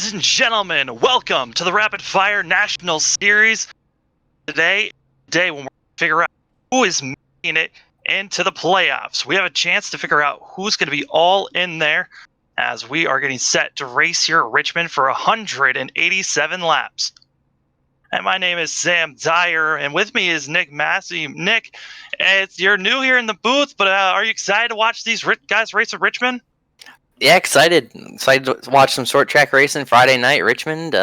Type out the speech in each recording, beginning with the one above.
Ladies and gentlemen, welcome to the Rapid Fire National Series. Today when we're figure out who is making it into the playoffs. We have a chance to figure out who's going to be all in there as we are getting set to race here at Richmond for 187 laps. And my name is Sam Dyer, and with me is Nick Massey. Nick, you're new here in the booth, but are you excited to watch these guys race at Richmond? Yeah, excited to watch some short track racing Friday night. Richmond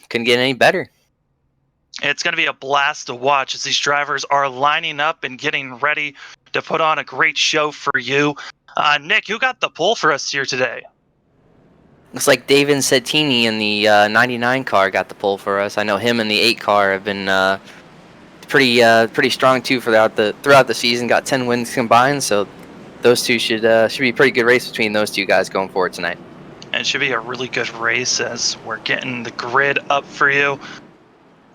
couldn't get any better. It's going to be a blast to watch as these drivers are lining up and getting ready to put on a great show for you. Nick, who got the pole for us here today? Looks like David Settini in the 99 car got the pole for us. I know him and the 8 car have been pretty strong too throughout the season. Got 10 wins combined, so those two should be a pretty good race between those two guys going forward tonight. And it should be a really good race as we're getting the grid up for you.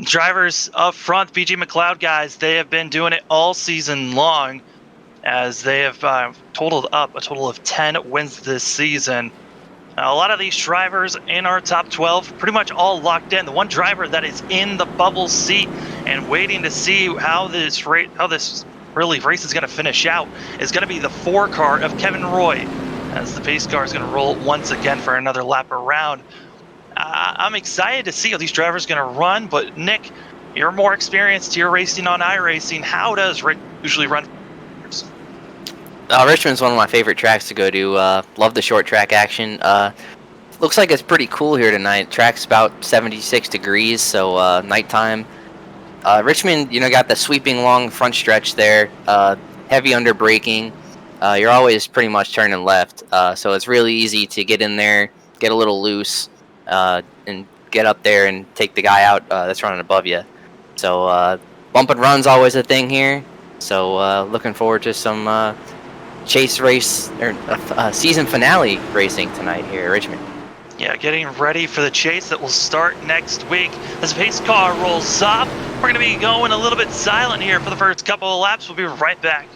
Drivers up front, BG McLeod guys, they have been doing it all season long as they have totaled up a total of 10 wins this season. Now, a lot of these drivers in our top 12 pretty much all locked in. The one driver that is in the bubble seat and waiting to see how this race is going to finish out is going to be the 4 car of Kevin Roy, as the pace car is going to roll once again for another lap around. I'm excited to see how these drivers are going to run, but Nick, you're more experienced. You're racing on iRacing. How does Rick usually run? Richmond's one of my favorite tracks to go to. Love the short track action. Looks like it's pretty cool here tonight. Track's about 76 degrees, so nighttime. Richmond, got the sweeping long front stretch there. Heavy under braking. You're always pretty much turning left, so it's really easy to get in there, get a little loose, and get up there and take the guy out that's running above you. So bump and run's always a thing here. So looking forward to some chase race or season finale racing tonight here at Richmond. Yeah, getting ready for the chase that will start next week. As the pace car rolls up, we're going to be going a little bit silent here for the first couple of laps. We'll be right back.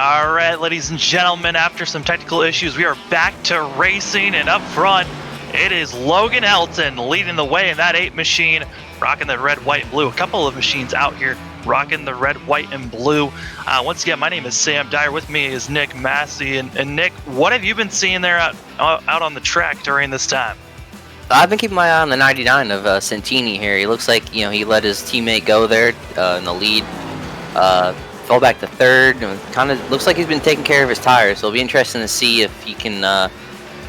All right, ladies and gentlemen, after some technical issues, we are back to racing, and up front, it is Logan Helton leading the way in that 8 machine, rocking the red, white, blue. A couple of machines out here rocking the red, white, and blue. Once again, my name is Sam Dyer. With me is Nick Massey. And Nick, what have you been seeing there out on the track during this time? I've been keeping my eye on the 99 of Santini here. He looks like, he let his teammate go there in the lead. Fell back to third. Kind of looks like he's been taking care of his tires. So it'll be interesting to see if he can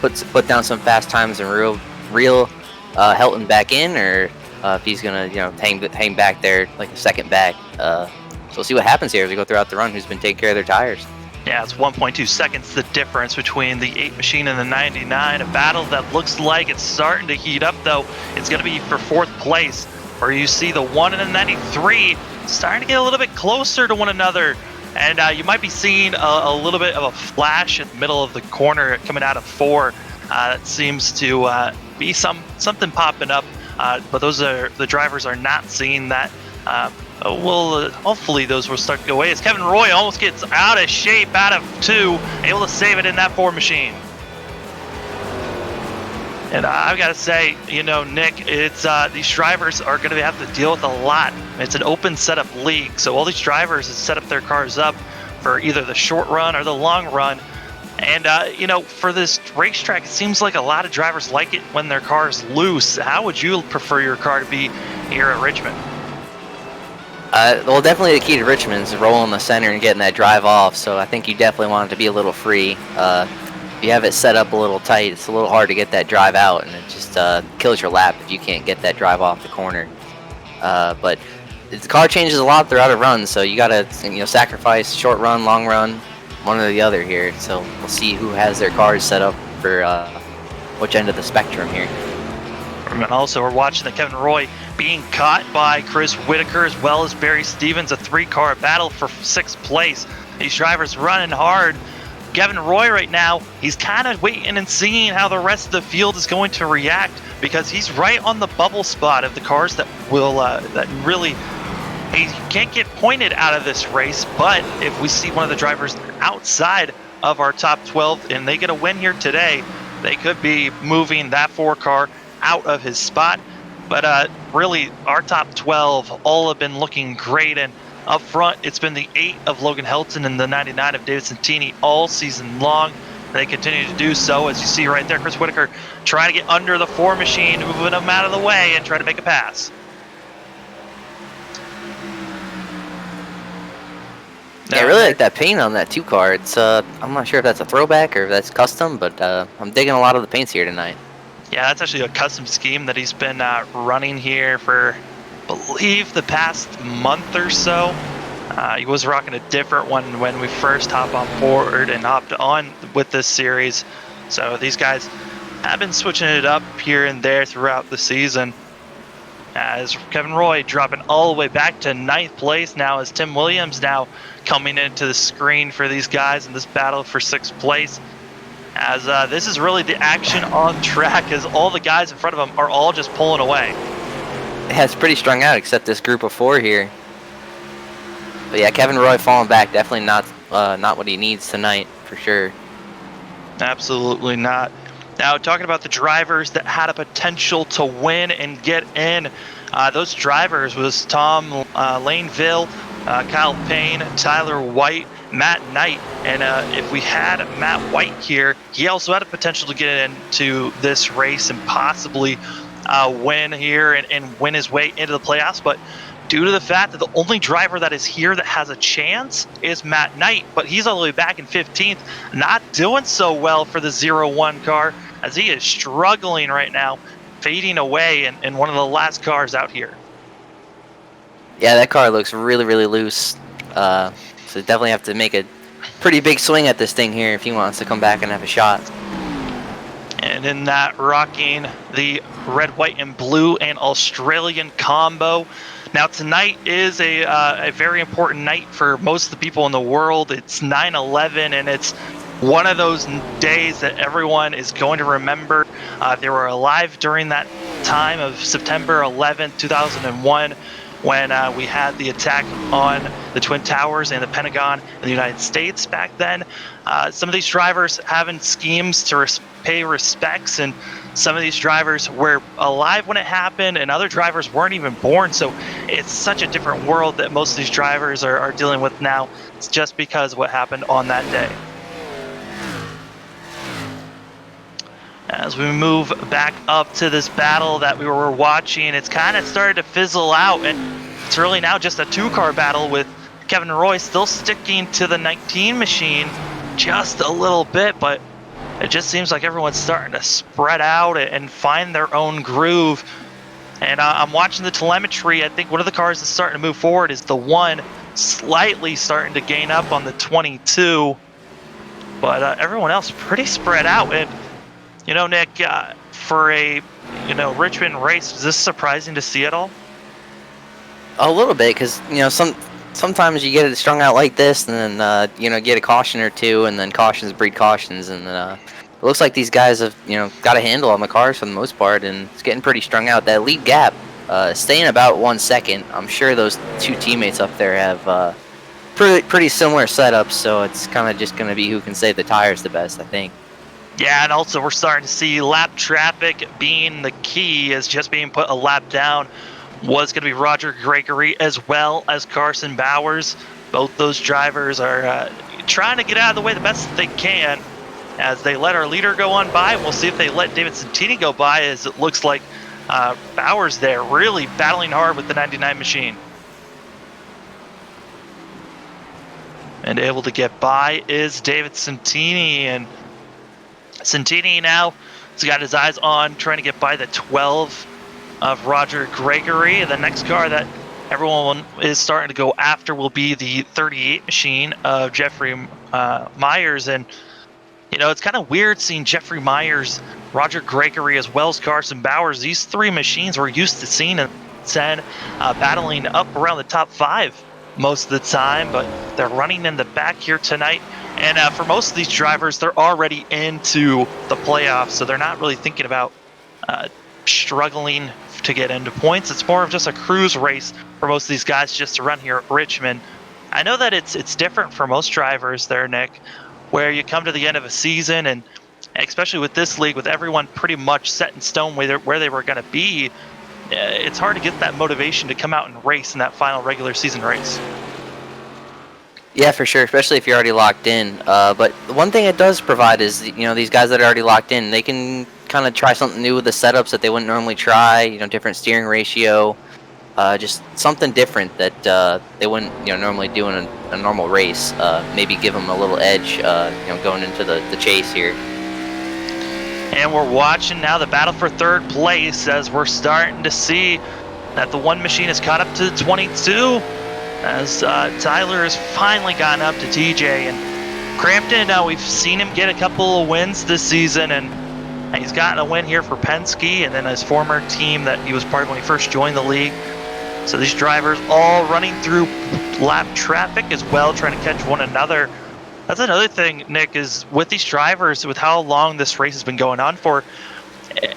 put down some fast times and reel Helton back in, or if he's gonna hang back there like a second back. So we'll see what happens here as we go throughout the run. Who's been taking care of their tires? Yeah, it's 1.2 seconds the difference between the 8 machine and the 99. A battle that looks like it's starting to heat up, though. It's going to be for 4th place, where you see the 1 and the 93 starting to get a little bit closer to one another. And you might be seeing a little bit of a flash in the middle of the corner coming out of 4. That seems to be something popping up, but the drivers are not seeing that. Hopefully those will start to go away as Kevin Roy almost gets out of shape out of 2, able to save it in that 4 machine. And I've got to say, Nick, it's these drivers are going to have to deal with a lot. It's an open setup league, so all these drivers have set up their cars up for either the short run or the long run. And, for this racetrack, it seems like a lot of drivers like it when their car is loose. How would you prefer your car to be here at Richmond? Well, definitely the key to Richmond is rolling the center and getting that drive off. So I think you definitely want it to be a little free. If you have it set up a little tight, it's a little hard to get that drive out, and it just kills your lap if you can't get that drive off the corner. But the car changes a lot throughout a run, so you gotta sacrifice short run, long run, one or the other here. So we'll see who has their cars set up for which end of the spectrum here. And also, we're watching the Kevin Roy being caught by Chris Whitaker as well as Barry Stevens, a 3-car battle for 6th place. These drivers running hard. Kevin Roy right now, he's kind of waiting and seeing how the rest of the field is going to react, because he's right on the bubble spot of the cars that will he can't get pointed out of this race. But if we see one of the drivers outside of our top 12 and they get a win here today, they could be moving that 4-car out of his spot. But really, our top 12 all have been looking great. And up front, it's been the 8 of Logan Helton and the 99 of David Santini all season long. They continue to do so, as you see right there. Chris Whitaker trying to get under the 4 machine, moving him out of the way and trying to make a pass. Yeah, I really like that paint on that 2-car. It's I'm not sure if that's a throwback or if that's custom, but I'm digging a lot of the paints here tonight. Yeah, that's actually a custom scheme that he's been running here for, I believe, the past month or so. He was rocking a different one when we first hopped on board and hopped on with this series. So these guys have been switching it up here and there throughout the season. As Kevin Roy dropping all the way back to 9th place now, as Tim Williams now coming into the screen for these guys in this battle for 6th place. As this is really the action on track, as all the guys in front of them are all just pulling away. Yeah, it's pretty strung out, except this group of 4 here. But yeah, Kevin Roy falling back, definitely not what he needs tonight, for sure. Absolutely not. Now, talking about the drivers that had a potential to win and get in, those drivers was Tom Laneville, Kyle Payne, Tyler White, Matt Knight. And if we had Matt White here, he also had a potential to get into this race and possibly win here and win his way into the playoffs. But due to the fact that the only driver that is here that has a chance is Matt Knight, but he's all the way back in 15th, not doing so well for the 0-1 car, as he is struggling right now, fading away in one of the last cars out here. Yeah, that car looks really, really loose. So definitely have to make a pretty big swing at this thing here if he wants to come back and have a shot. And in that, rocking the red, white, and blue and Australian combo. Now, tonight is a very important night for most of the people in the world. It's 9/11, and it's one of those days that everyone is going to remember. They were alive during that time of September 11th, 2001, when we had the attack on the Twin Towers and the Pentagon in the United States back then. Some of these drivers having schemes to pay respects, and some of these drivers were alive when it happened, and other drivers weren't even born. So it's such a different world that most of these drivers are dealing with now. It's just because of what happened on that day. As we move back up to this battle that we were watching, it's kind of started to fizzle out, and it's really now just a two-car battle with Kevin Roy still sticking to the 19 machine just a little bit, but it just seems like everyone's starting to spread out and find their own groove. And I'm watching the telemetry. I think one of the cars that's starting to move forward is the one slightly starting to gain up on the 22, but everyone else pretty spread out. And you know, Nick, for a Richmond race, is this surprising to see at all? A little bit, because sometimes you get it strung out like this, and then get a caution or two, and then cautions breed cautions, and it looks like these guys have got a handle on the cars for the most part, and it's getting pretty strung out. That lead gap staying about 1 second. I'm sure those two teammates up there have pretty similar setups, so it's kind of just going to be who can save the tires the best, I think. Yeah, and also we're starting to see lap traffic being the key, as just being put a lap down was going to be Roger Gregory as well as Carson Bowers. Both those drivers are trying to get out of the way the best that they can as they let our leader go on by. We'll see if they let David Santini go by, as it looks like Bowers there really battling hard with the 99 machine. And able to get by is David Santini, and Santini now has got his eyes on trying to get by the 12 of Roger Gregory. The next car that everyone is starting to go after will be the 38 machine of Jeffrey Myers. And, it's kind of weird seeing Jeffrey Myers, Roger Gregory, as well as Carson Bowers. These three machines we're used to seeing in 10 battling up around the top 5 most of the time, but they're running in the back here tonight. And for most of these drivers, they're already into the playoffs, so they're not really thinking about struggling to get into points. It's more of just a cruise race for most of these guys just to run here at Richmond. I know that it's different for most drivers there, Nick, where you come to the end of a season, and especially with this league, with everyone pretty much set in stone where they were going to be, it's hard to get that motivation to come out and race in that final regular season race. Yeah, for sure, especially if you're already locked in. But one thing it does provide is, these guys that are already locked in, they can kind of try something new with the setups that they wouldn't normally try, different steering ratio, just something different that they wouldn't, normally do in a normal race. Maybe give them a little edge, going into the chase here. And we're watching now the battle for third place, as we're starting to see that the one machine has caught up to the 22. As Tyler has finally gotten up to TJ, and Crampton, we've seen him get a couple of wins this season, and he's gotten a win here for Penske and then his former team that he was part of when he first joined the league. So these drivers all running through lap traffic as well, trying to catch one another. That's another thing, Nick, is with these drivers, with how long this race has been going on for,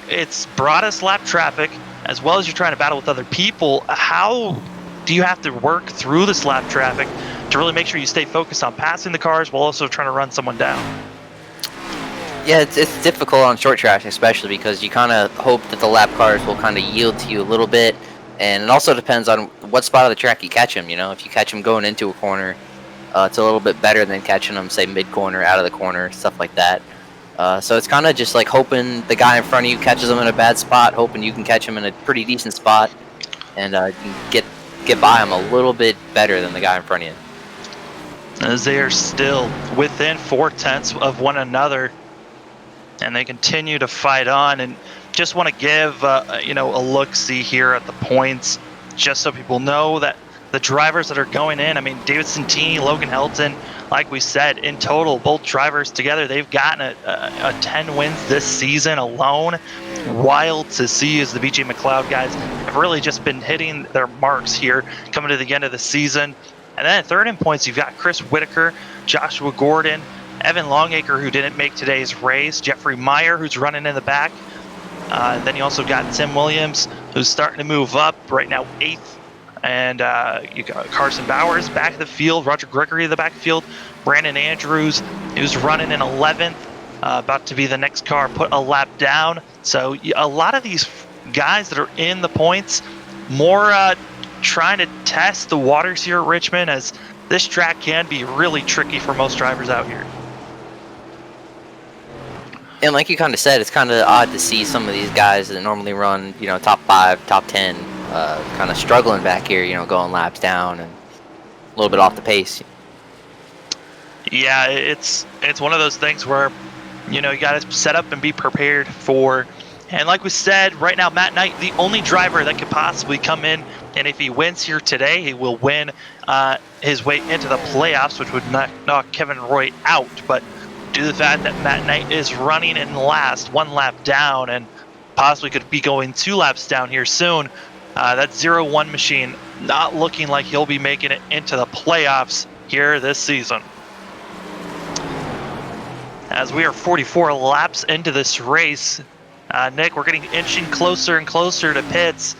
it's brought us lap traffic as well as you're trying to battle with other people. How do you have to work through this lap traffic to really make sure you stay focused on passing the cars while also trying to run someone down? Yeah, it's difficult on short tracks, especially because you kind of hope that the lap cars will kind of yield to you a little bit, and it also depends on what spot of the track you catch them. If you catch them going into a corner, it's a little bit better than catching them, say, mid-corner, out of the corner, stuff like that. So it's kind of just like hoping the guy in front of you catches them in a bad spot, hoping you can catch them in a pretty decent spot, and get by them a little bit better than the guy in front of you. As they are still within 4/10 of one another, and they continue to fight on. And just want to give a look-see here at the points, just so people know that the drivers that are going in, David Santini, Logan Helton, like we said, in total, both drivers together, they've gotten a 10 wins this season alone. Wild to see, as the BJ McLeod guys have really just been hitting their marks here coming to the end of the season. And then at third in points, you've got Chris Whitaker, Joshua Gordon, Evan Longacre, who didn't make today's race, Jeffrey Meyer, who's running in the back. Then you also got Tim Williams, who's starting to move up right now, 8th And you got Carson Bowers back of the field, Roger Gregory in the back of the field, Brandon Andrews, who's running in 11th, about to be the next car put a lap down. So a lot of these guys that are in the points, more trying to test the waters here at Richmond, as this track can be really tricky for most drivers out here. And like you kind of said, it's kind of odd to see some of these guys that normally run, top 5, top 10, kind of struggling back here, going laps down and a little bit off the pace. Yeah, it's one of those things where, you got to set up and be prepared for. And like we said, right now, Matt Knight, the only driver that could possibly come in, and if he wins here today, he will win his way into the playoffs, which would knock Kevin Roy out. But due to the fact that Matt Knight is running in last, 1 lap down, and possibly could be going 2 laps down here soon, that 0-1 machine not looking like he'll be making it into the playoffs here this season. As we are 44 laps into this race, Nick, we're getting inching closer and closer to pits.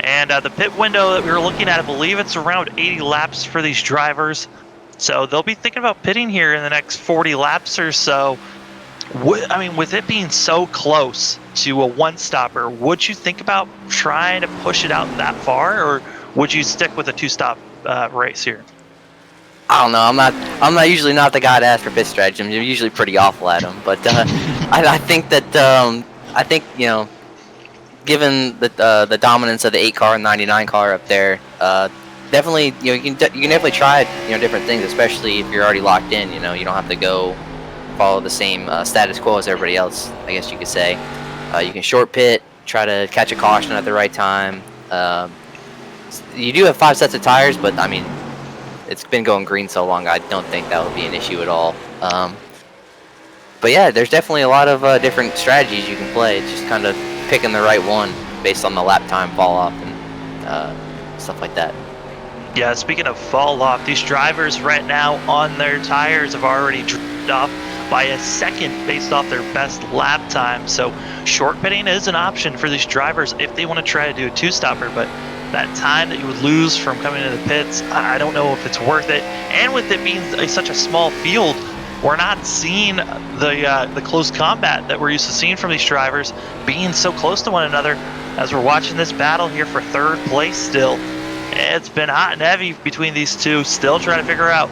And the pit window that we were looking at, I believe it's around 80 laps for these drivers. So they'll be thinking about pitting here in the next 40 laps or so. I mean, with it being so close to a one-stopper, would you think about trying to push it out that far, or would you stick with a 2-stop race here? I don't know. I'm not usually not the guy to ask for pit strategy. I'm usually pretty awful at them. But I think that given the dominance of the 8 car and 99 car up there, definitely you can definitely try different things, especially if you're already locked in. You don't have to go follow the same status quo as everybody else, I guess you could say. You can short pit, try to catch a caution at the right time. You do have 5 sets of tires, but I mean, it's been going green so long, I don't think that would be an issue at all. But yeah, there's definitely a lot of different strategies you can play. It's just kind of picking the right one based on the lap time fall off and stuff like that. Yeah, speaking of fall off, these drivers right now on their tires have already dropped off by a second based off their best lap time. So short pitting is an option for these drivers if they want to try to do a 2-stopper, but that time that you would lose from coming into the pits, I don't know if it's worth it. And with it being such a small field, we're not seeing the close combat that we're used to seeing from these drivers being so close to one another. As we're watching this battle here for 3rd place still, it's been hot and heavy between these two, still trying to figure out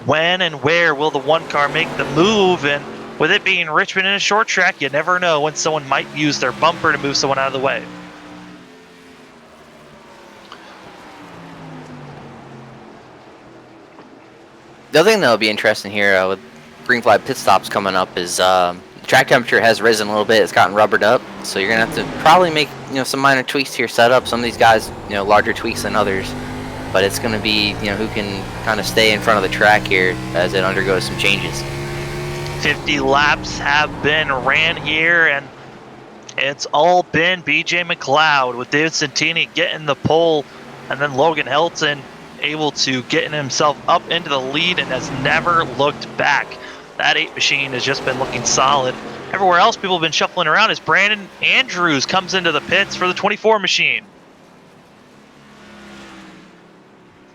when and where will the 1 car make the move. And with it being Richmond in a short track, you never know when someone might use their bumper to move someone out of the way. The other thing that will be interesting here with green flag pit stops coming up is track temperature has risen a little bit. It's gotten rubbered up, so you're gonna have to probably make some minor tweaks to your setup. Some of these guys, larger tweaks than others, but it's gonna be who can kind of stay in front of the track here as it undergoes some changes. 50 laps have been ran here, and it's all been BJ McLeod, with David Santini getting the pole, and then Logan Helton able to get himself up into the lead and has never looked back. That 8 machine has just been looking solid. Everywhere else people have been shuffling around as Brandon Andrews comes into the pits for the 24 machine.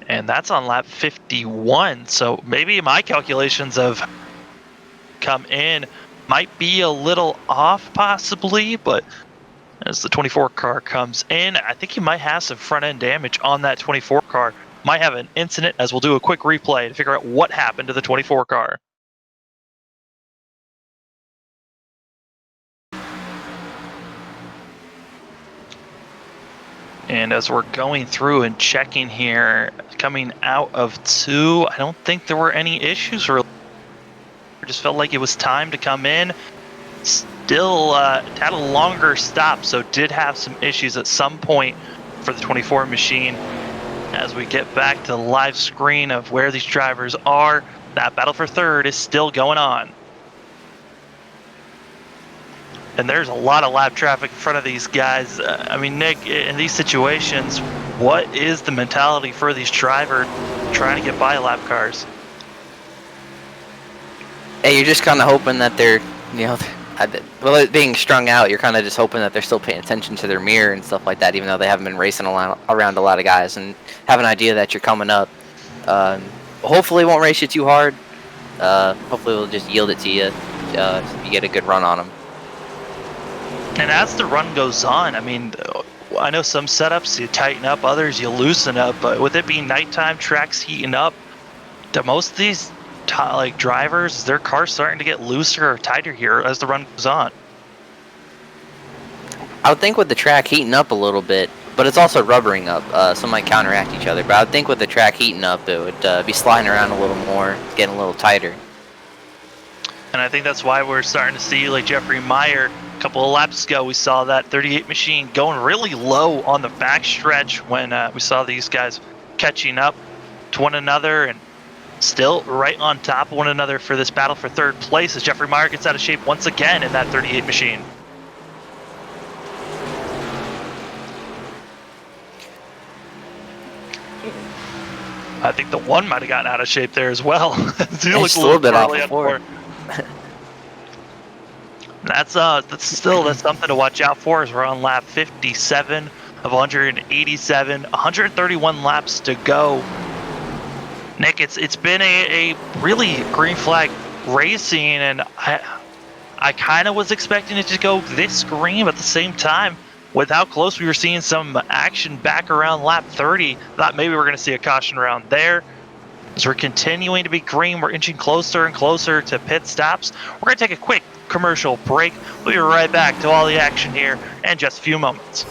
And that's on lap 51, so maybe my calculations of come in might be a little off possibly, but as the 24 car comes in, I think he might have some front end damage on that 24 car. Might have an incident, as we'll do a quick replay to figure out what happened to the 24 car. And as we're going through and checking here, coming out of 2, I don't think there were any issues really. I just felt like it was time to come in. Still had a longer stop, so did have some issues at some point for the 24 machine. As we get back to the live screen of where these drivers are, that battle for 3rd is still going on. And there's a lot of lap traffic in front of these guys. I mean, Nick, in these situations, what is the mentality for these drivers trying to get by lap cars? Hey, you're just kind of hoping that they're Well, it being strung out, you're kind of just hoping that they're still paying attention to their mirror and stuff like that, even though they haven't been racing around a lot of guys, and have an idea that you're coming up. Hopefully, it won't race you too hard. Hopefully, we'll just yield it to you if you get a good run on them. And as the run goes on, I mean, I know some setups you tighten up, others you loosen up, but with it being nighttime, tracks heating up, do most of these drivers, their cars starting to get looser or tighter here as the run goes on? I would think with the track heating up a little bit, but it's also rubbering up, so it might counteract each other. But I would think with the track heating up, it would be sliding around a little more, getting a little tighter. And I think that's why we're starting to see, like Jeffrey Meyer, a couple of laps ago, we saw that 38 machine going really low on the backstretch when we saw these guys catching up to one another and still right on top of one another for this battle for third place as Jeffrey Meyer gets out of shape once again in that 38 machine. I think the one might have gotten out of shape there as well. He looks a little bit off before. That's something to watch out for as we're on lap 57 of 187, 131 laps to go. Nick, it's been a really green flag racing, and I kind of was expecting it to go this green, but at the same time, with how close we were seeing some action back around lap 30, thought maybe we're going to see a caution around there. As we're continuing to be green, we're inching closer and closer to pit stops. We're going to take a quick commercial break. We'll be right back to all the action here in just a few moments.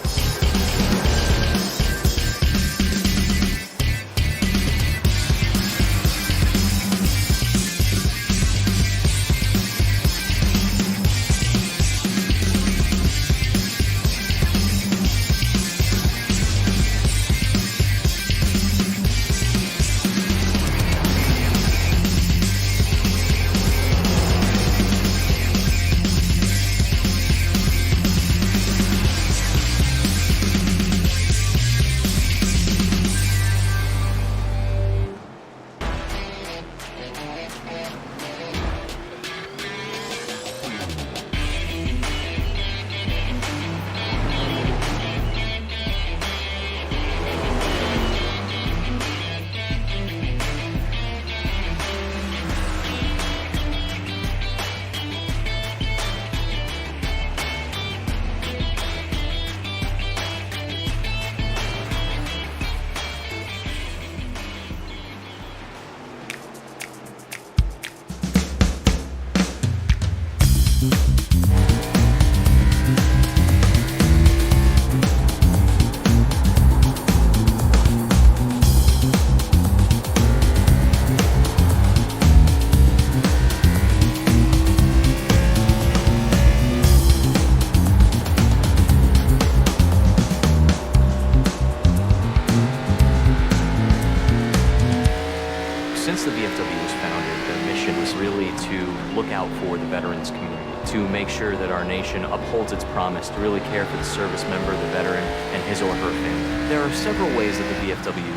Since the VFW was founded, their mission was really to look out for the veterans community, to make sure that our nation upholds its promise to really care for the service member, the veteran, and his or her family. There are several ways that the VFW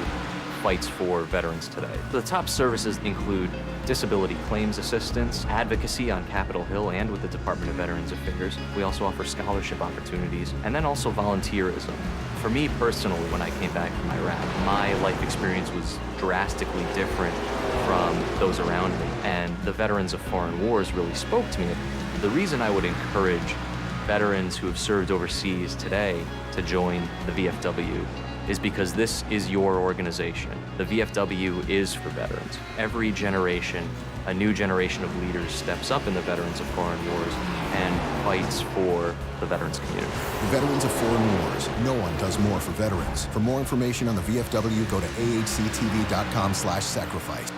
fights for veterans today. The top services include disability claims assistance, advocacy on Capitol Hill and with the Department of Veterans Affairs. We also offer scholarship opportunities, and then also volunteerism. For me personally, when I came back from Iraq, my life experience was drastically different from those around me, and the veterans of foreign wars really spoke to me. The reason I would encourage veterans who have served overseas today to join the VFW is because this is your organization. The VFW is for veterans. Every generation, a new generation of leaders steps up in the veterans of foreign wars and fights for the veterans community. Veterans of Foreign Wars. No one does more for veterans. For more information on the VFW, go to ahctv.com/sacrifice.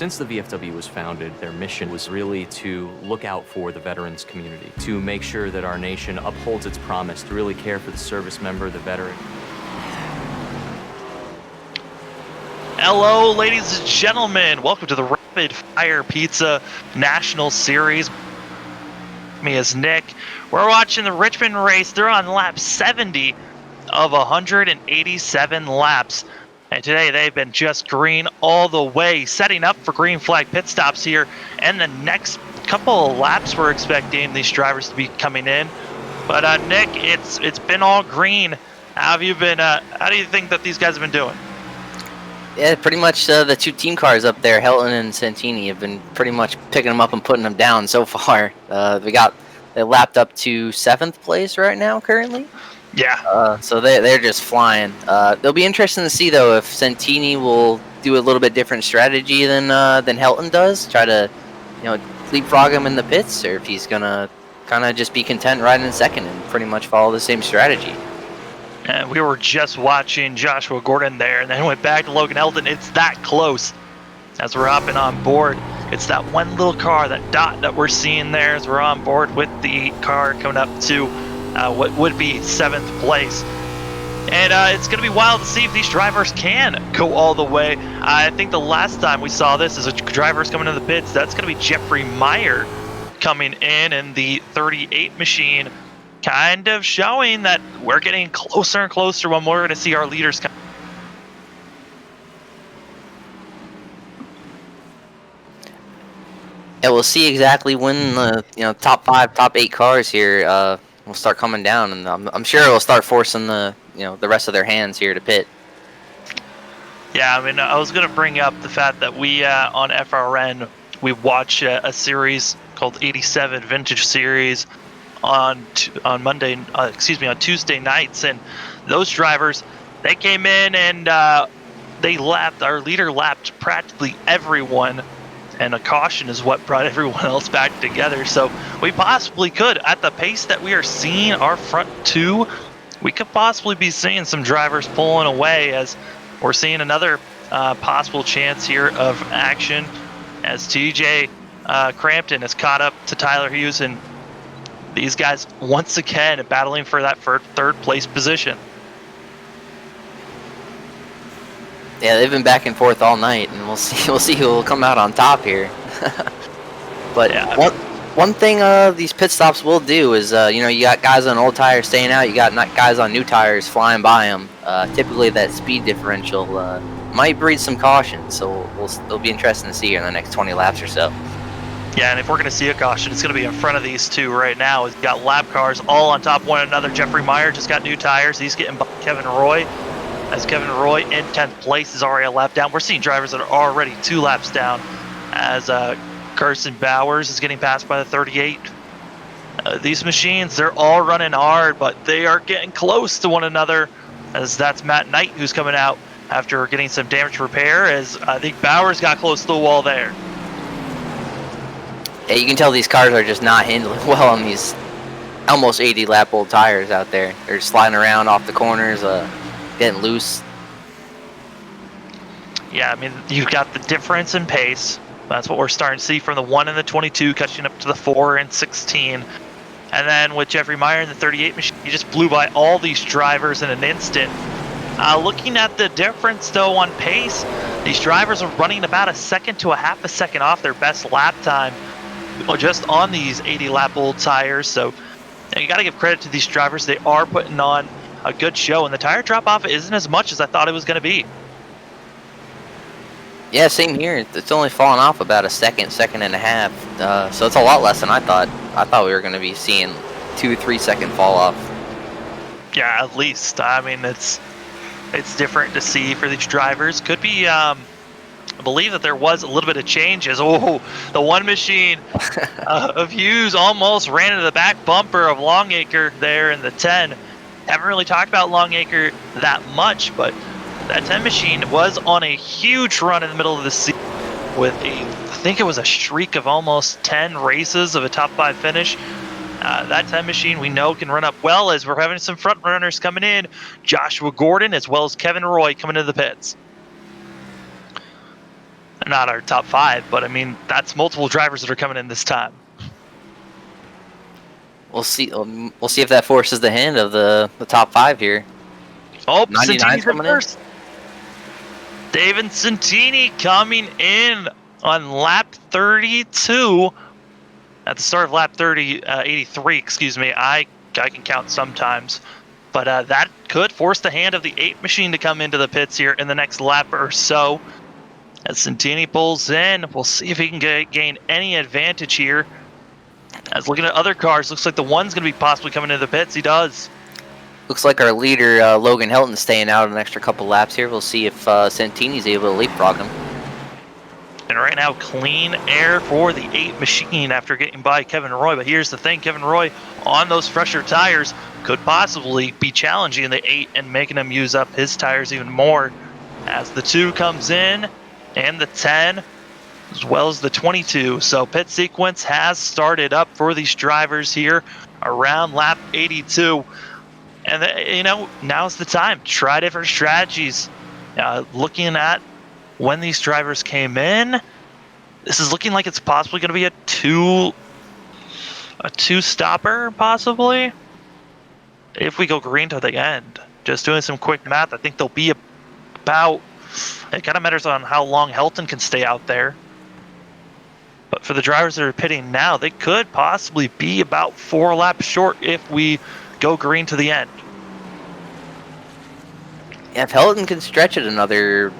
Since the VFW was founded, their mission was really to look out for the veterans community, to make sure that our nation upholds its promise to really care for the service member, the veteran. Hello, ladies and gentlemen. Welcome to the Rapid Fire Pizza National Series. Me as Nick. We're watching the Richmond race. They're on lap 70 of 187 laps. And today they've been just green all the way, setting up for green flag pit stops here. And the next couple of laps we're expecting these drivers to be coming in. But Nick, it's been all green. How do you think that these guys have been doing? Yeah, pretty much the two team cars up there, Helton and Santini, have been pretty much picking them up and putting them down so far. They lapped up to 7th place right now currently. Yeah. So they're just flying. It'll be interesting to see though if Santini will do a little bit different strategy than Helton does, try to leapfrog him in the pits, or if he's gonna kind of just be content riding in second and pretty much follow the same strategy. And we were just watching Joshua Gordon there, and then went back to Logan Helton. It's that close as we're hopping on board. It's that one little car, that dot that we're seeing there as we're on board with the car coming up to what would be 7th place. And it's going to be wild to see if these drivers can go all the way. I think the last time we saw this as a driver's coming into the pits, that's going to be Jeffrey Meyer coming in the 38 machine, kind of showing that we're getting closer and closer when we're going to see our leaders come. Yeah, we'll see exactly when the top 5, top 8 cars here will start coming down, and I'm sure it'll start forcing the rest of their hands here to pit. Yeah, I mean, I was going to bring up the fact that we on FRN we watch a series called 87 Vintage Series on Tuesday nights, and those drivers, they came in and our leader lapped practically everyone. And a caution is what brought everyone else back together. So we possibly could, at the pace that we are seeing our front two, we could possibly be seeing some drivers pulling away, as we're seeing another possible chance here of action as TJ Crampton has caught up to Tyler Hughes, and these guys once again battling for that 3rd place position. Yeah, they've been back and forth all night, and we'll see who will come out on top here. But yeah. One thing these pit stops will do is you got guys on old tires staying out, you got guys on new tires flying by them. Typically that speed differential might breed some caution, so it'll be interesting to see here in the next 20 laps or so. Yeah, and if we're going to see a caution, it's going to be in front of these two right now. We've got lap cars all on top of one another. Jeffrey Meyer just got new tires. He's getting by Kevin Roy, as Kevin Roy in 10th place is already a lap down. We're seeing drivers that are already 2 laps down, as Carson Bowers is getting passed by the 38. These machines, they're all running hard, but they are getting close to one another, as that's Matt Knight who's coming out after getting some damage repair, as I think Bowers got close to the wall there. Yeah, you can tell these cars are just not handling well on these almost 80 lap old tires out there. They're sliding around off the corners, getting loose. Yeah, I mean, you've got the difference in pace. That's what we're starting to see from the 1 and the 22 catching up to the 4 and 16. And then with Jeffrey Meyer in the 38 machine, he just blew by all these drivers in an instant. Looking at the difference, though, on pace, these drivers are running about a second to a half a second off their best lap time just on these 80 lap old tires. So you got to give credit to these drivers. They are putting on a good show, and the tire drop off isn't as much as I thought it was going to be. Yeah, same here. It's only fallen off about a second and a half. So it's a lot less than I thought. I thought we were going to be seeing 2-3 second fall off. Yeah, at least. I mean, it's different to see for these drivers. Could be, I believe that there was a little bit of changes. Oh, the one machine of Hughes almost ran into the back bumper of Longacre there in the 10. Haven't really talked about Longacre that much, but that 10 machine was on a huge run in the middle of the season with I think it was a streak of almost 10 races of a top 5 finish. That 10 machine we know can run up well, as we're having some front runners coming in. Joshua Gordon as well as Kevin Roy coming into the pits. Not our top 5, but I mean, that's multiple drivers that are coming in this time. We'll see. We'll see if that forces the hand of the top 5 here. Oh, 99's Santini's in coming in. first. David Santini coming in on lap 32. At the start of lap 83, excuse me. I can count sometimes. But that could force the hand of the 8 machine to come into the pits here in the next lap or so. As Santini pulls in, we'll see if he can gain any advantage here. As looking at other cars, looks like the one's going to be possibly coming into the pits. He does. Looks like our leader, Logan Helton, staying out an extra couple laps here. We'll see if Santini's able to leapfrog him. And right now, clean air for the 8 machine after getting by Kevin Roy. But here's the thing, Kevin Roy on those fresher tires could possibly be challenging the 8 and making him use up his tires even more. As the 2 comes in, and the 10, as well as the 22. So pit sequence has started up for these drivers here around lap 82. And, now's the time. Try different strategies. Looking at when these drivers came in, this is looking like it's possibly going to be a two stopper, possibly. If we go green to the end. Just doing some quick math, I think they'll be about... It kind of matters on how long Helton can stay out there. But for the drivers that are pitting now, they could possibly be about 4 laps short if we go green to the end. Yeah, if Helton can stretch it another,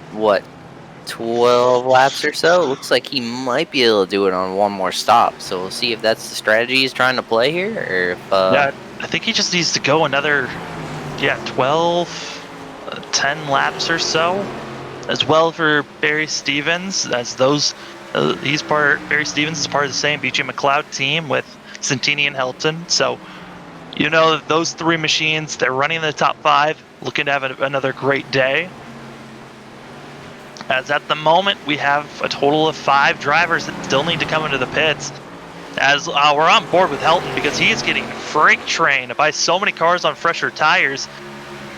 12 laps or so, it looks like he might be able to do it on one more stop. So we'll see if that's the strategy he's trying to play here, or if... Yeah, I think he just needs to go another, 12, 10 laps or so. As well for Barry Stevens, as those, Barry Stevens is part of the same BJ McLeod team with Santini and Helton. So, those 3 machines, they're running in the top 5, looking to have another great day. As at the moment, we have a total of 5 drivers that still need to come into the pits. As we're on board with Helton because he is getting freight trained by so many cars on fresher tires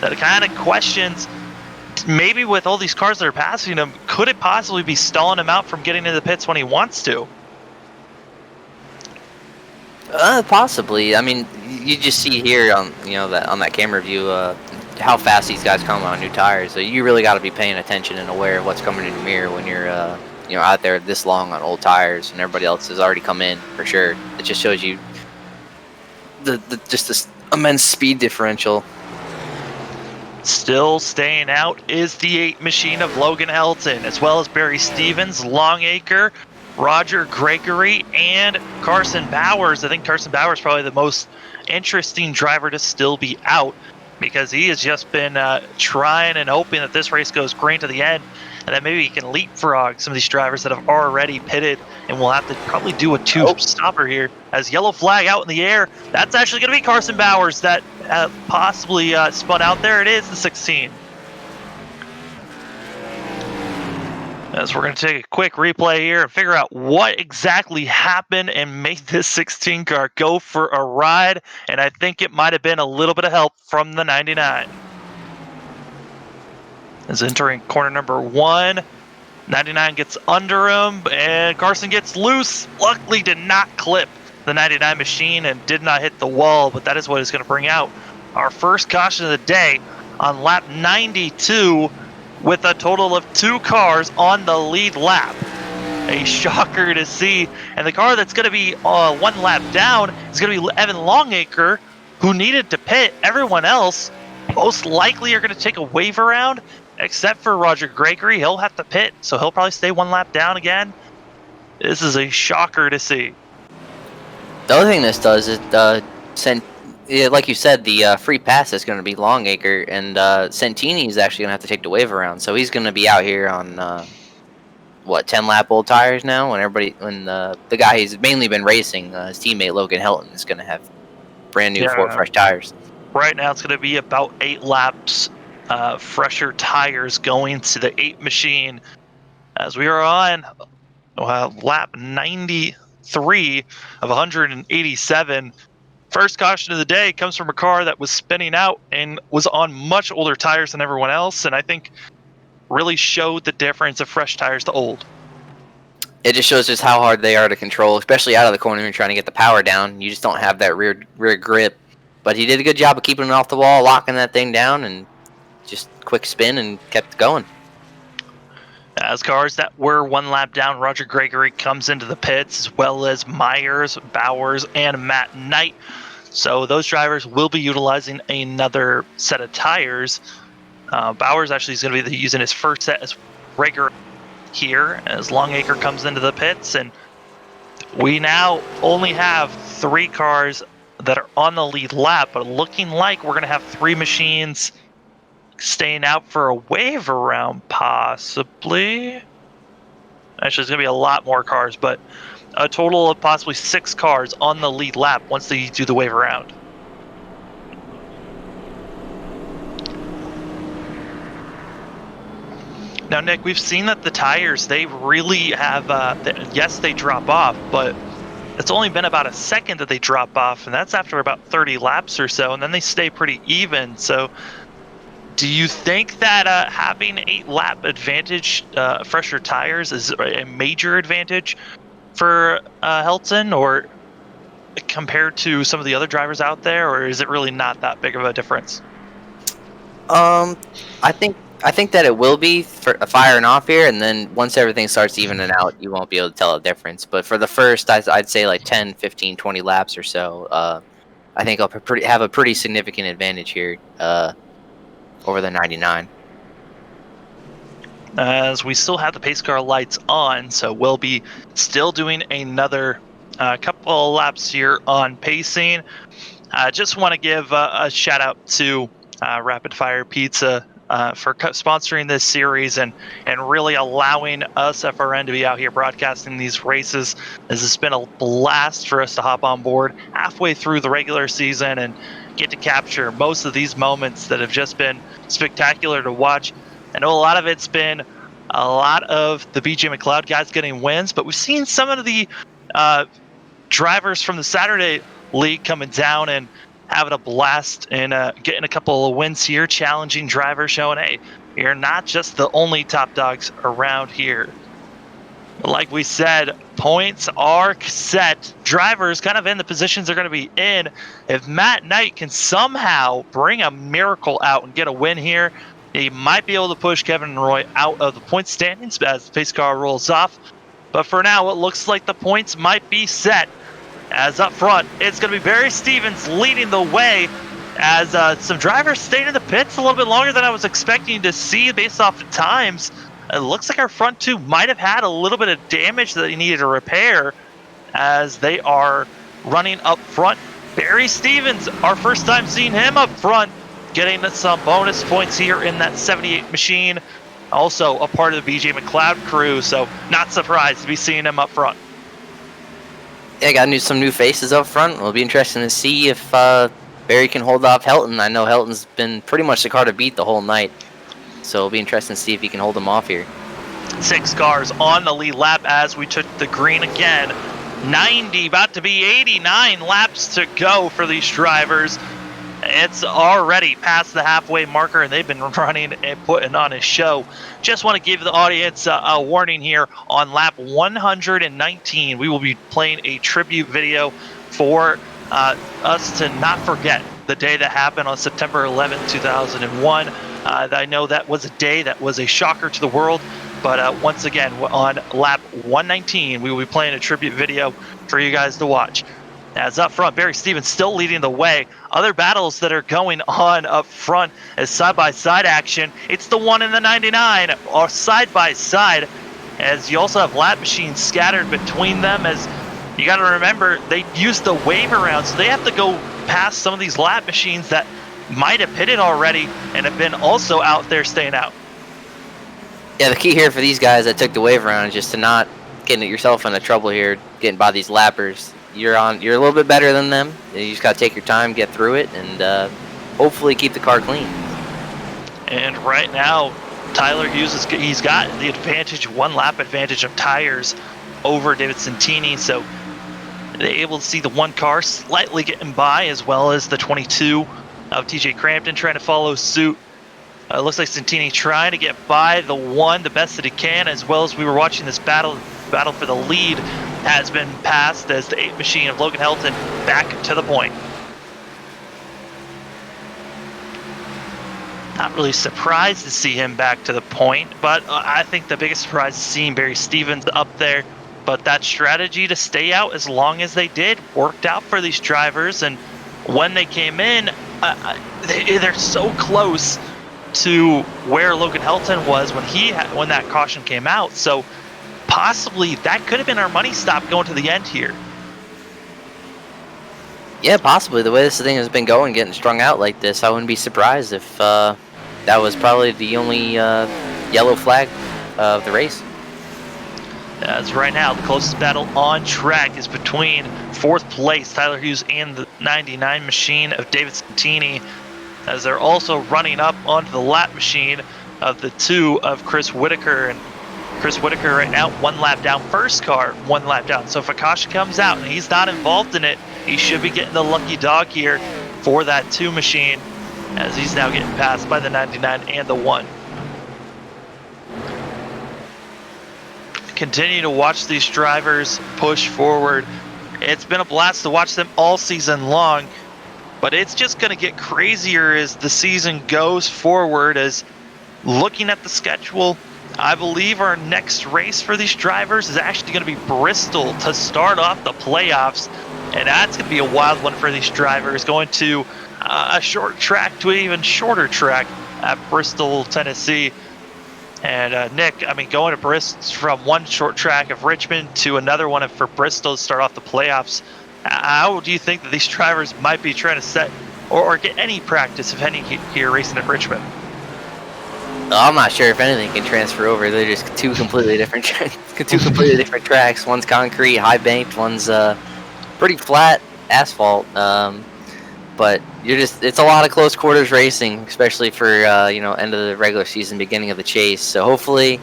that it kind of questions, maybe with all these cars that are passing him, could it possibly be stalling him out from getting into the pits when he wants to? Possibly. I mean, you just see here on on that camera view how fast these guys come on new tires. So you really got to be paying attention and aware of what's coming in your mirror when you're out there this long on old tires and everybody else has already come in for sure. It just shows you just this immense speed differential. Still staying out is the 8 machine of Logan Helton, as well as Barry Stevens, Longacre, Roger Gregory, and Carson Bowers. I think Carson Bowers is probably the most interesting driver to still be out because he has just been trying and hoping that this race goes green to the end, and then maybe he can leapfrog some of these drivers that have already pitted, and we'll have to probably do a 2-stopper here. As yellow flag out in the air, that's actually going to be Carson Bowers that possibly spun out. There it is, the 16. As we're going to take a quick replay here and figure out what exactly happened and made this 16 car go for a ride, and I think it might have been a little bit of help from the 99. As entering corner number 1, 99 gets under him, and Carson gets loose. Luckily did not clip the 99 machine and did not hit the wall, but that is what is going to bring out our first caution of the day on lap 92 with a total of 2 cars on the lead lap. A shocker to see, and the car that's going to be 1 lap down is going to be Evan Longacre, who needed to pit. Everyone else most likely are going to take a wave around, except for Roger Gregory. He'll have to pit, so he'll probably stay 1 lap down again. This is a shocker to see. The other thing this does is like you said, the free pass is going to be Longacre, and Santini is actually going to have to take the wave around. So he's going to be out here on 10-lap old tires now. When the guy he's mainly been racing, his teammate Logan Helton, is going to have brand new 4 fresh tires. Right now, it's going to be about 8 laps, fresher tires going to the 8 machine, as we are on lap 93 of 187. First caution of the day comes from a car that was spinning out and was on much older tires than everyone else, and I think really showed the difference of fresh tires to old. It just shows just how hard they are to control, especially out of the corner and trying to get the power down. You just don't have that rear grip. But he did a good job of keeping it off the wall, locking that thing down, and just quick spin and kept going. As cars that were one lap down, Roger Gregory comes into the pits, as well as Myers, Bowers, and Matt Knight. So those drivers will be utilizing another set of tires. Bowers actually is going to be using his first set as Gregory here, as Longacre comes into the pits, and we now only have 3 cars that are on the lead lap, but looking like we're going to have 3 machines staying out for a wave around, possibly. Actually, there's going to be a lot more cars, but a total of possibly 6 cars on the lead lap once they do the wave around. Now, Nick, we've seen that the tires, they really have, yes, they drop off, but it's only been about a second that they drop off, and that's after about 30 laps or so, and then they stay pretty even. So do you think that having 8-lap advantage, fresher tires, is a major advantage for Helton, or compared to some of the other drivers out there, or is it really not that big of a difference? I think that it will be for firing off here, and then once everything starts evening out, you won't be able to tell a difference. But for the first, I'd say like 10, 15, 20 laps or so, I think I'll have a pretty significant advantage here over the 99. As we still have the pace car lights on, so we'll be still doing another couple of laps here on pacing. I just want to give a shout out to Rapid Fire Pizza for sponsoring this series and really allowing us FRN to be out here broadcasting these races. This has been a blast for us to hop on board halfway through the regular season and get to capture most of these moments that have just been spectacular to watch. I know a lot of it's been a lot of the BJ McLeod guys getting wins, but we've seen some of the drivers from the Saturday League coming down and having a blast and getting a couple of wins here, challenging drivers, showing, hey, you're not just the only top dogs around here. Like we said, points are set. Drivers kind of in the positions they're going to be in. If Matt Knight can somehow bring a miracle out and get a win here, he might be able to push Kevin and Roy out of the point standings as the pace car rolls off. But for now, it looks like the points might be set. As up front, it's going to be Barry Stevens leading the way as some drivers stayed in the pits a little bit longer than I was expecting to see based off the times. It looks like our front 2 might have had a little bit of damage that he needed to repair as they are running up front. Barry Stevens, our first time seeing him up front, getting some bonus points here in that 78 machine. Also a part of the BJ McLeod crew, so not surprised to be seeing him up front. Yeah, got some new faces up front. It'll be interesting to see if Barry can hold off Helton. I know Helton's been pretty much the car to beat the whole night, so it'll be interesting to see if he can hold him off here. 6 cars on the lead lap as we took the green again. 90, about to be 89 laps to go for these drivers. It's already past the halfway marker, and they've been running and putting on a show. Just want to give the audience a warning here. On lap 119, we will be playing a tribute video for us to not forget the day that happened on September 11, 2001. I know that was a day that was a shocker to the world, but once again, on lap 119, we will be playing a tribute video for you guys to watch. As up front, Barry Stevens still leading the way. Other battles that are going on up front is side-by-side action. It's the 1 and the 99 are side-by-side, as you also have lap machines scattered between them. As you got to remember, they use the wave around, so they have to go past some of these lap machines that might have pitted already and have been also out there staying out. Yeah, the key here for these guys that took the wave around is just to not get yourself into trouble here, getting by these lappers. You're a little bit better than them. You just got to take your time, get through it, and hopefully keep the car clean. And right now, Tyler Hughes, he's got the advantage, 1 lap advantage of tires over David Santini, so they're able to see the 1 car slightly getting by, as well as the 22 of TJ Crampton trying to follow suit. Looks like Santini trying to get by the 1 the best that he can, as well as we were watching this battle battle for the lead has been passed as the 8 machine of Logan Helton back to the point. Not really surprised to see him back to the point, but I think the biggest surprise is seeing Barry Stevens up there. But that strategy to stay out as long as they did worked out for these drivers, and when they came in, they're so close to where Logan Helton was when that caution came out. So possibly that could have been our money stop going to the end here. Yeah, possibly. The way this thing has been going, getting strung out like this, I wouldn't be surprised if that was probably the only yellow flag of the race. As right now, the closest battle on track is between 4th place Tyler Hughes and the 99 machine of David Santini, as they're also running up onto the lap machine of the 2 of Chris Whitaker. And Chris Whitaker right now 1 lap down, first car 1 lap down. So if a caution comes out and he's not involved in it, he should be getting the lucky dog here for that 2 machine, as he's now getting passed by the 99 and the 1. Continue to watch these drivers push forward. It's been a blast to watch them all season long, but it's just going to get crazier as the season goes forward. As looking at the schedule, I believe our next race for these drivers is actually going to be Bristol to start off the playoffs, and that's going to be a wild one for these drivers, going to a short track to an even shorter track at Bristol, Tennessee. And Nick, I mean, going to Bristol from one short track of Richmond to another one for Bristol to start off the playoffs, how do you think that these drivers might be trying to set or get any practice, if any, here racing at Richmond? I'm not sure if anything can transfer over. They're just two completely different tracks. One's concrete, high banked. One's pretty flat asphalt. But it's a lot of close quarters racing, especially for end of the regular season, beginning of the chase. So hopefully,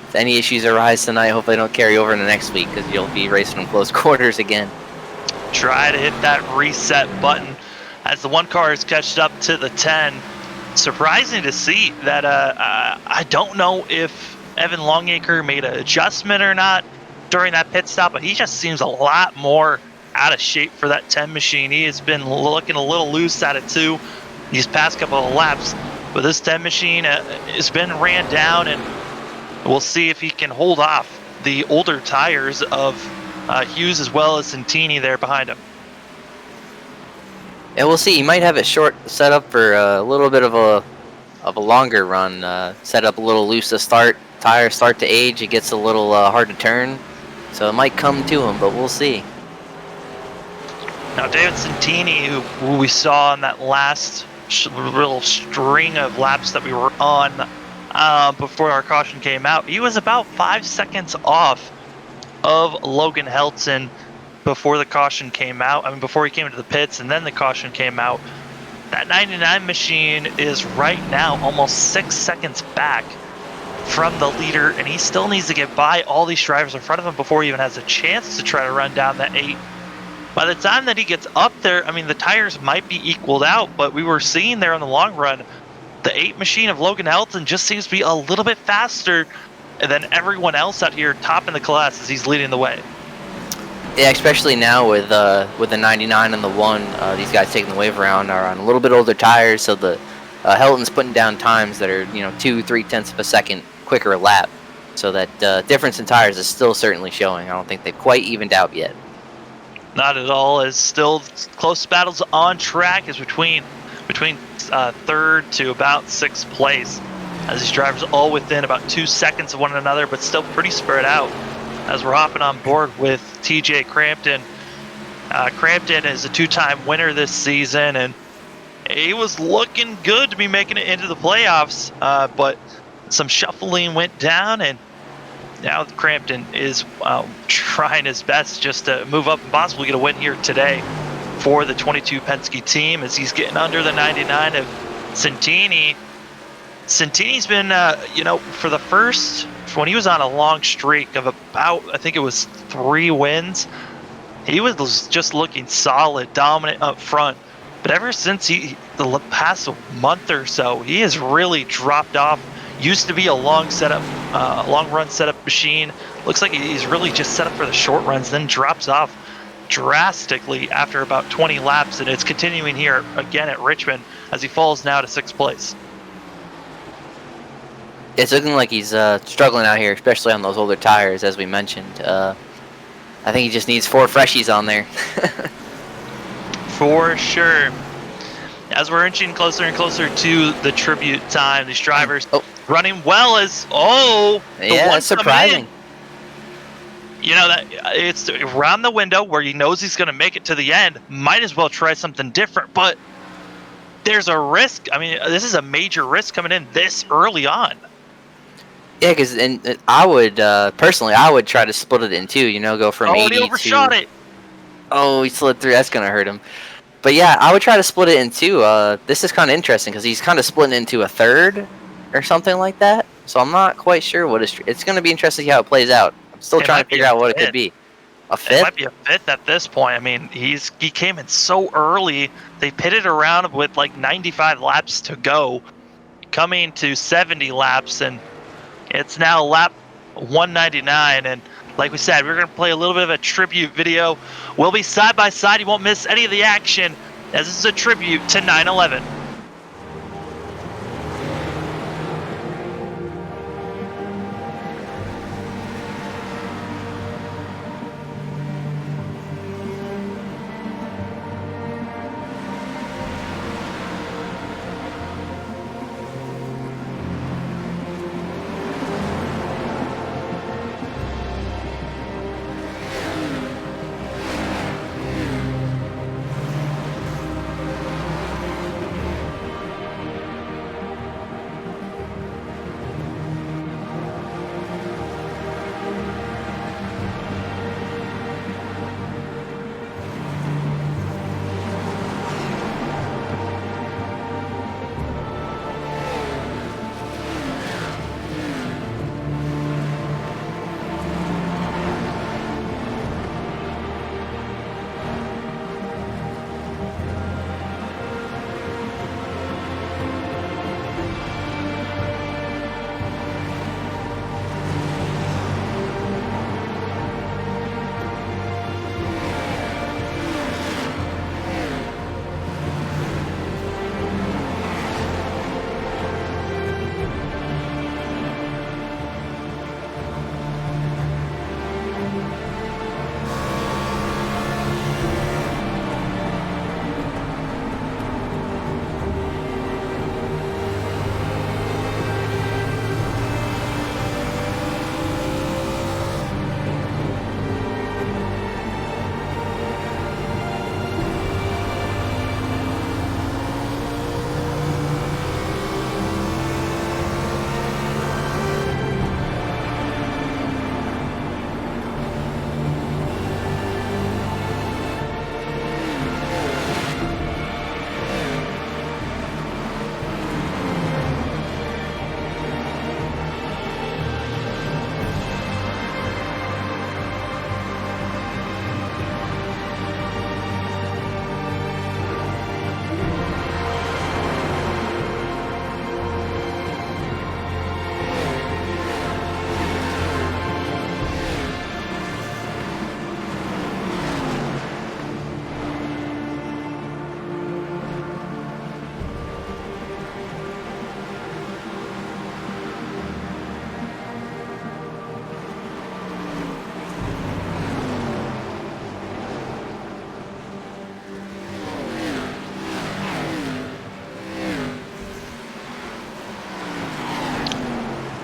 if any issues arise tonight, hopefully they don't carry over into next week, because you'll be racing in close quarters again. Try to hit that reset button as the 1 car has catched up to the 10. Surprising to see that I don't know if Evan Longacre made an adjustment or not during that pit stop, but he just seems a lot more out of shape for that 10 machine. He has been looking a little loose at it too these past couple of laps, but this 10 machine has been ran down, and we'll see if he can hold off the older tires of Hughes as well as Santini there behind him. Yeah, we'll see. He might have it short set up for a little bit of a longer run. Set up a little loose to start. Tires start to age. It gets a little hard to turn, so it might come to him, but we'll see. Now, David Santini, who we saw in that last little string of laps that we were on before our caution came out, he was about 5 seconds off of Logan Helton before the caution came out. I mean, before he came into the pits and then the caution came out. That 99 machine is right now almost 6 seconds back from the leader, and he still needs to get by all these drivers in front of him before he even has a chance to try to run down that 8. By the time that he gets up there, I mean, the tires might be equaled out, but we were seeing there in the long run, the 8 machine of Logan Helton just seems to be a little bit faster than everyone else out here topping the class as he's leading the way. Yeah, especially now with the 99 and the 1, these guys taking the wave around are on a little bit older tires, so the Helton's putting down times that are 2-3 tenths of a second quicker a lap, so that difference in tires is still certainly showing. I don't think they've quite evened out yet. Not at all, as still close battles on track is between 3rd to about 6th place, as these drivers all within about 2 seconds of one another, but still pretty spread out. As we're hopping on board with TJ Crampton. Crampton is a 2-time winner this season, and he was looking good to be making it into the playoffs, but some shuffling went down, and now Crampton is trying his best just to move up and possibly get a win here today for the 22 Penske team, as he's getting under the 99 of Santini. Santini's been, for the first, when he was on a long streak of about, I think it was 3 wins, he was just looking solid, dominant up front. But ever since the past month or so, he has really dropped off. used to be a long run setup machine. Looks like he's really just set up for the short runs, then drops off drastically after about 20 laps, and it's continuing here again at Richmond as he falls now to 6th place. It's looking like he's struggling out here, especially on those older tires, as we mentioned. I think he just needs 4 freshies on there. For sure. As we're inching closer and closer to the tribute time, these drivers running well as that's surprising. You know, that it's around the window where he knows he's going to make it to the end. Might as well try something different, but there's a risk. I mean, this is a major risk coming in this early on. Yeah, because I would personally, I would try to split it in two. You know, go from 80 and he overshot it. Oh, he slid through. That's gonna hurt him. But yeah, I would try to split it in two. This is kind of interesting because he's kind of splitting into a third or something like that. So I'm not quite sure what it's going to be interesting to see how it plays out. I'm still trying to figure out what it could be. A fifth? It might be a fifth at this point. I mean, he came in so early. They pitted around with like 95 laps to go, coming to 70 laps, and it's now lap 199. And like we said, we're going to play a little bit of a tribute video. We'll be side by side. You won't miss any of the action, as this is a tribute to 9/11.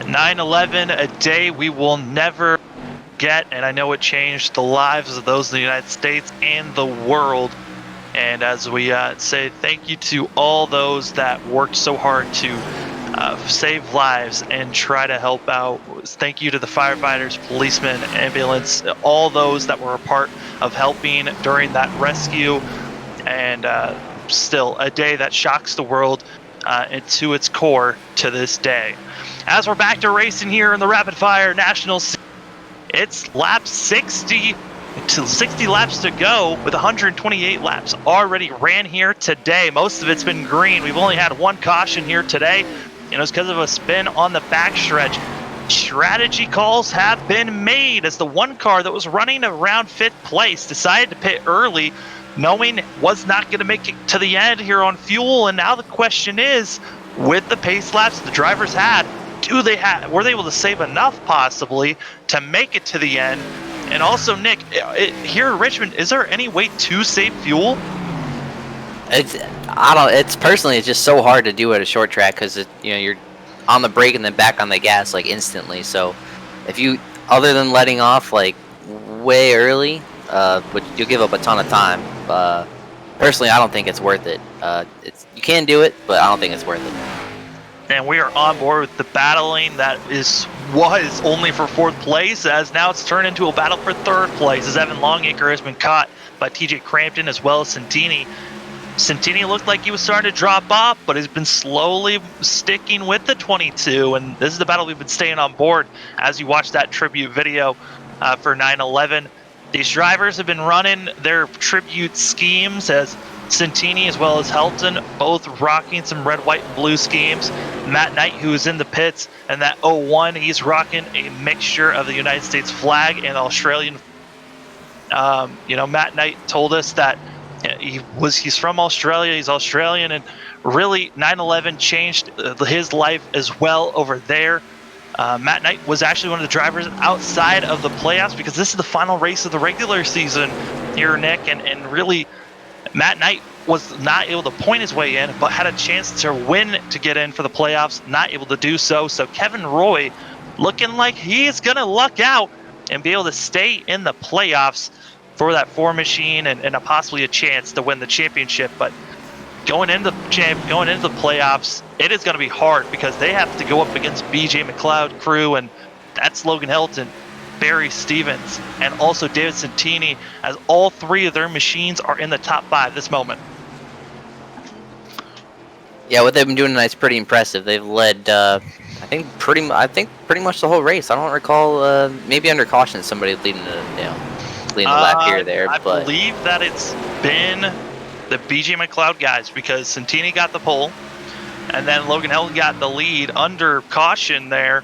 "9/11, a day we will never get," and I know it changed the lives of those in the United States and the world. And as we say thank you to all those that worked so hard to save lives and try to help out. Thank you to the firefighters, policemen, ambulance, all those that were a part of helping during that rescue. And still a day that shocks the world into its core to this day. As we're back to racing here in the Rapid Fire National, it's lap 60 laps to go with 128 laps already ran here today. Most of it's been green. We've only had one caution here today. It's because of a spin on the backstretch. Strategy calls have been made as the one car that was running around 5th place decided to pit early, knowing was not going to make it to the end here on fuel. And now the question is, with the pace laps the drivers had, were they able to save enough possibly to make it to the end? And also, Nick, here in Richmond, is there any way to save fuel? It's personally, it's just so hard to do at a short track because you're on the brake and then back on the gas like instantly. So if you, other than letting off like way early, but you'll give up a ton of time. Personally, I don't think it's worth it. You can do it, but I don't think it's worth it. And we are on board with the battling that was only for 4th place, as now it's turned into a battle for 3rd place, as Evan Longacre has been caught by TJ Crampton as well as Santini. Santini looked like he was starting to drop off, but has been slowly sticking with the 22, and this is the battle we've been staying on board as you watch that tribute video for 9/11. These drivers have been running their tribute schemes as Santini as well as Helton, both rocking some red, white, and blue schemes. Matt Knight, who is in the pits, and that 01, he's rocking a mixture of the United States flag and Australian. Matt Knight told us that he's from Australia, he's Australian, and really 9/11 changed his life as well over there. Matt Knight was actually one of the drivers outside of the playoffs because this is the final race of the regular season here, Nick, and really Matt Knight was not able to point his way in, but had a chance to win to get in for the playoffs, not able to do so. So Kevin Roy looking like he's going to luck out and be able to stay in the playoffs for that 4 machine and possibly a chance to win the championship. But going into the playoffs, it is going to be hard because they have to go up against BJ McLeod crew, and that's Logan Helton, Barry Stevens, and also David Santini, as all 3 of their machines are in the top 5 this moment. Yeah, what they've been doing tonight's pretty impressive. They've led, I think pretty much the whole race. I don't recall, maybe under caution somebody leading the lap here or there. I believe that it's been the BJ McLeod guys because Santini got the pole, and then Logan Helton got the lead under caution there.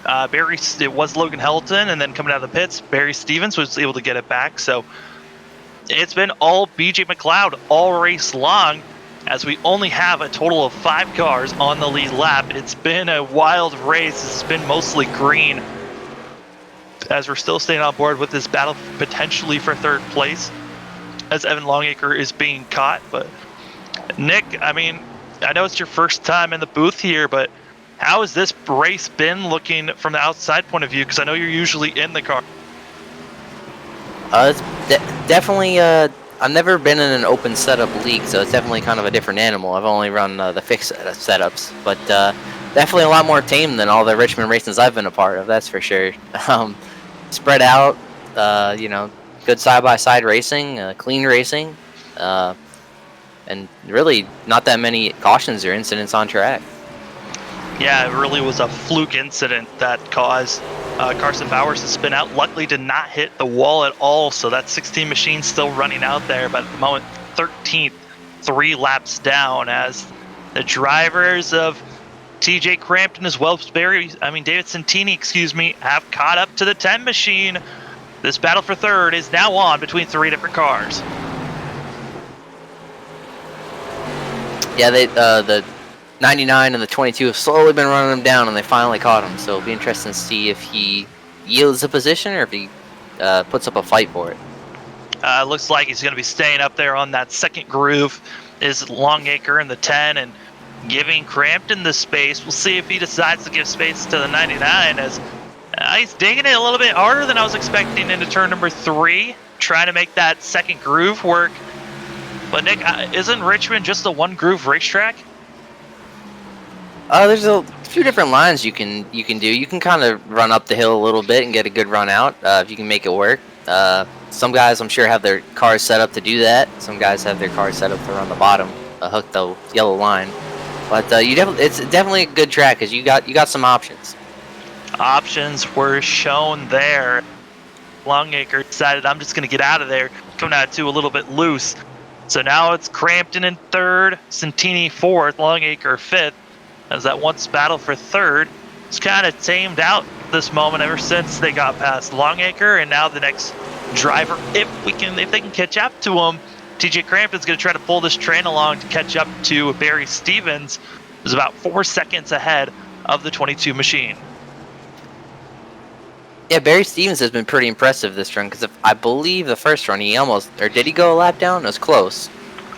It was Logan Helton, and then coming out of the pits, Barry Stevens was able to get it back. So it's been all BJ McLeod all race long, as we only have a total of 5 cars on the lead lap. It's been a wild race. It's been mostly green, as we're still staying on board with this battle potentially for 3rd place, as Evan Longacre is being caught. But Nick, I mean, I know it's your first time in the booth here, but how has this race been looking from the outside point of view? Because I know you're usually in the car. It's definitely, I've never been in an open setup league, so it's definitely kind of a different animal. I've only run the fixed setups, but definitely a lot more tame than all the Richmond races I've been a part of, that's for sure. Spread out, good side-by-side racing, clean racing, and really not that many cautions or incidents on track. Yeah, it really was a fluke incident that caused Carson Bowers to spin out. Luckily did not hit the wall at all, so that 16 machine still running out there, but at the moment 13th, 3 laps down, as the drivers of TJ Crampton as well as David Santini, have caught up to the 10 machine. This battle for 3rd is now on between 3 different cars. Yeah, the 99 and the 22 have slowly been running him down, and they finally caught him. So it'll be interesting to see if he yields the position or if he puts up a fight for it. Looks like he's going to be staying up there on that second groove, is Longacre in the 10, and giving Crampton the space. We'll see if he decides to give space to the 99, as he's digging it a little bit harder than I was expecting into turn number 3, trying to make that second groove work. But Nick, isn't Richmond just a 1 groove racetrack? There's a few different lines you can do. You can kind of run up the hill a little bit and get a good run out if you can make it work. Some guys, I'm sure, have their cars set up to do that. Some guys have their cars set up to run the bottom, hook the yellow line. But it's definitely a good track because you got some options. Options were shown there. Longacre decided, I'm just going to get out of there, coming out to a little bit loose. So now it's Crampton in 3rd, Santini 4th, Longacre 5th. as that once battle for third is kind of tamed out this moment ever since they got past Longacre, and now the next driver, if they can catch up to him, TJ Crampton's going to try to pull this train along to catch up to Barry Stevens, who's about 4 seconds ahead of the 22 machine. Yeah, Barry Stevens has been pretty impressive this run, because I believe the first run he almost, or did he go a lap down? It was close.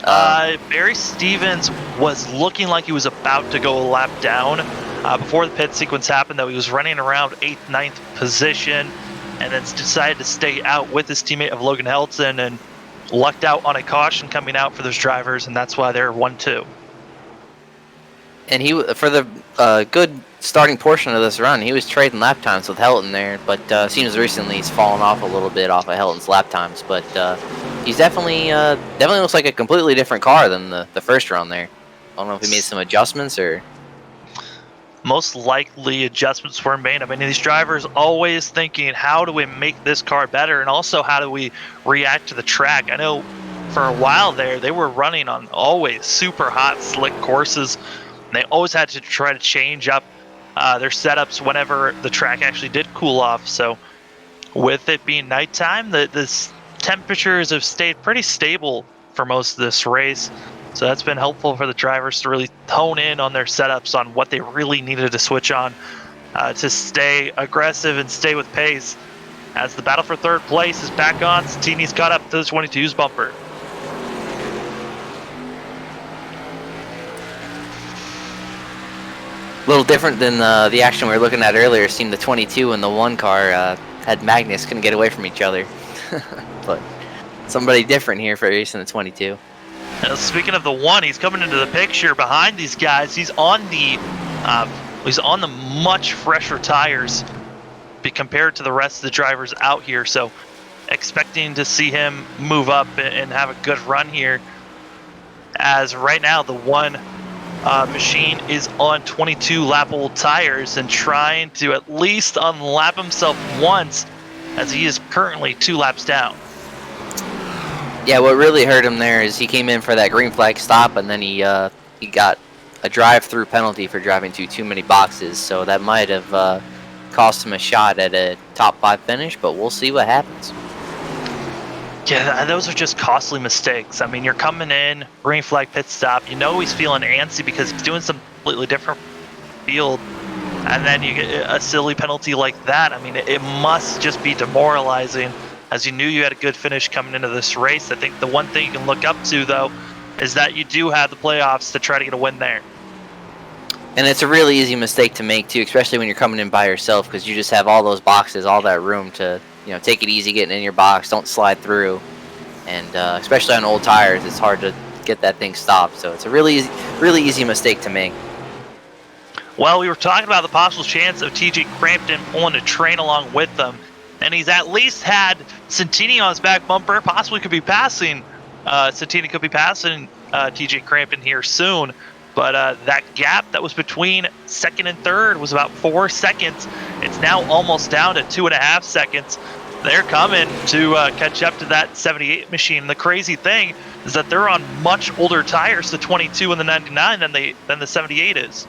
Barry Stevens was looking like he was about to go a lap down before the pit sequence happened, though. He was running around 8th, 9th position, and then decided to stay out with his teammate of Logan Helton, and lucked out on a caution coming out for those drivers, and that's why they're 1-2. And he, for the good starting portion of this run, he was trading lap times with Helton there, but seems recently he's fallen off a little bit off of Helton's lap times. But he's definitely looks like a completely different car than the first run there. I don't know if he made some adjustments or. Most likely adjustments were made. I mean, these drivers always thinking, how do we make this car better, and also how do we react to the track? I know for a while there they were running on always super hot, slick courses. They always had to try to change up their setups whenever the track actually did cool off. So with it being nighttime, the temperatures have stayed pretty stable for most of this race. So that's been helpful for the drivers to really hone in on their setups on what they really needed to switch on to stay aggressive and stay with pace. As the battle for third place is back on, Santini's caught up to the 22's bumper. A little different than the action we were looking at earlier. It seemed the 22 and the 1 car had Magnus, couldn't get away from each other. But somebody different here for racing the 22. Now, speaking of the 1, he's coming into the picture behind these guys. He's on the much fresher tires compared to the rest of the drivers out here. So expecting to see him move up and have a good run here. As right now the 1 machine is on 22 lap old tires and trying to at least unlap himself once, as he is currently 2 laps down. Yeah, what really hurt him there is he came in for that green flag stop, and then he got a drive-through penalty for driving too many boxes, so that might have cost him a shot at a top 5 finish, but we'll see what happens. Yeah, those are just costly mistakes. I mean, you're coming in, green flag pit stop, you know he's feeling antsy because he's doing something completely different field, and then you get a silly penalty like that. I mean, it must just be demoralizing, as you knew you had a good finish coming into this race. I think the one thing you can look up to, though, is that you do have the playoffs to try to get a win there. And it's a really easy mistake to make, too, especially when you're coming in by yourself, because you just have all those boxes, all that room to, you know, take it easy getting in your box, don't slide through. And especially on old tires, it's hard to get that thing stopped. So it's a really easy mistake to make. Well, we were talking about the possible chance of TJ Crampton pulling a train along with them, and he's at least had Santini on his back bumper. Possibly could be passing. Santini could be passing TJ Crampton here soon. But that gap that was between second and third was about 4 seconds. It's now almost down to 2.5 seconds. They're coming to catch up to that 78 machine. The crazy thing is that they're on much older tires, the 22 and the 99, than the 78 is.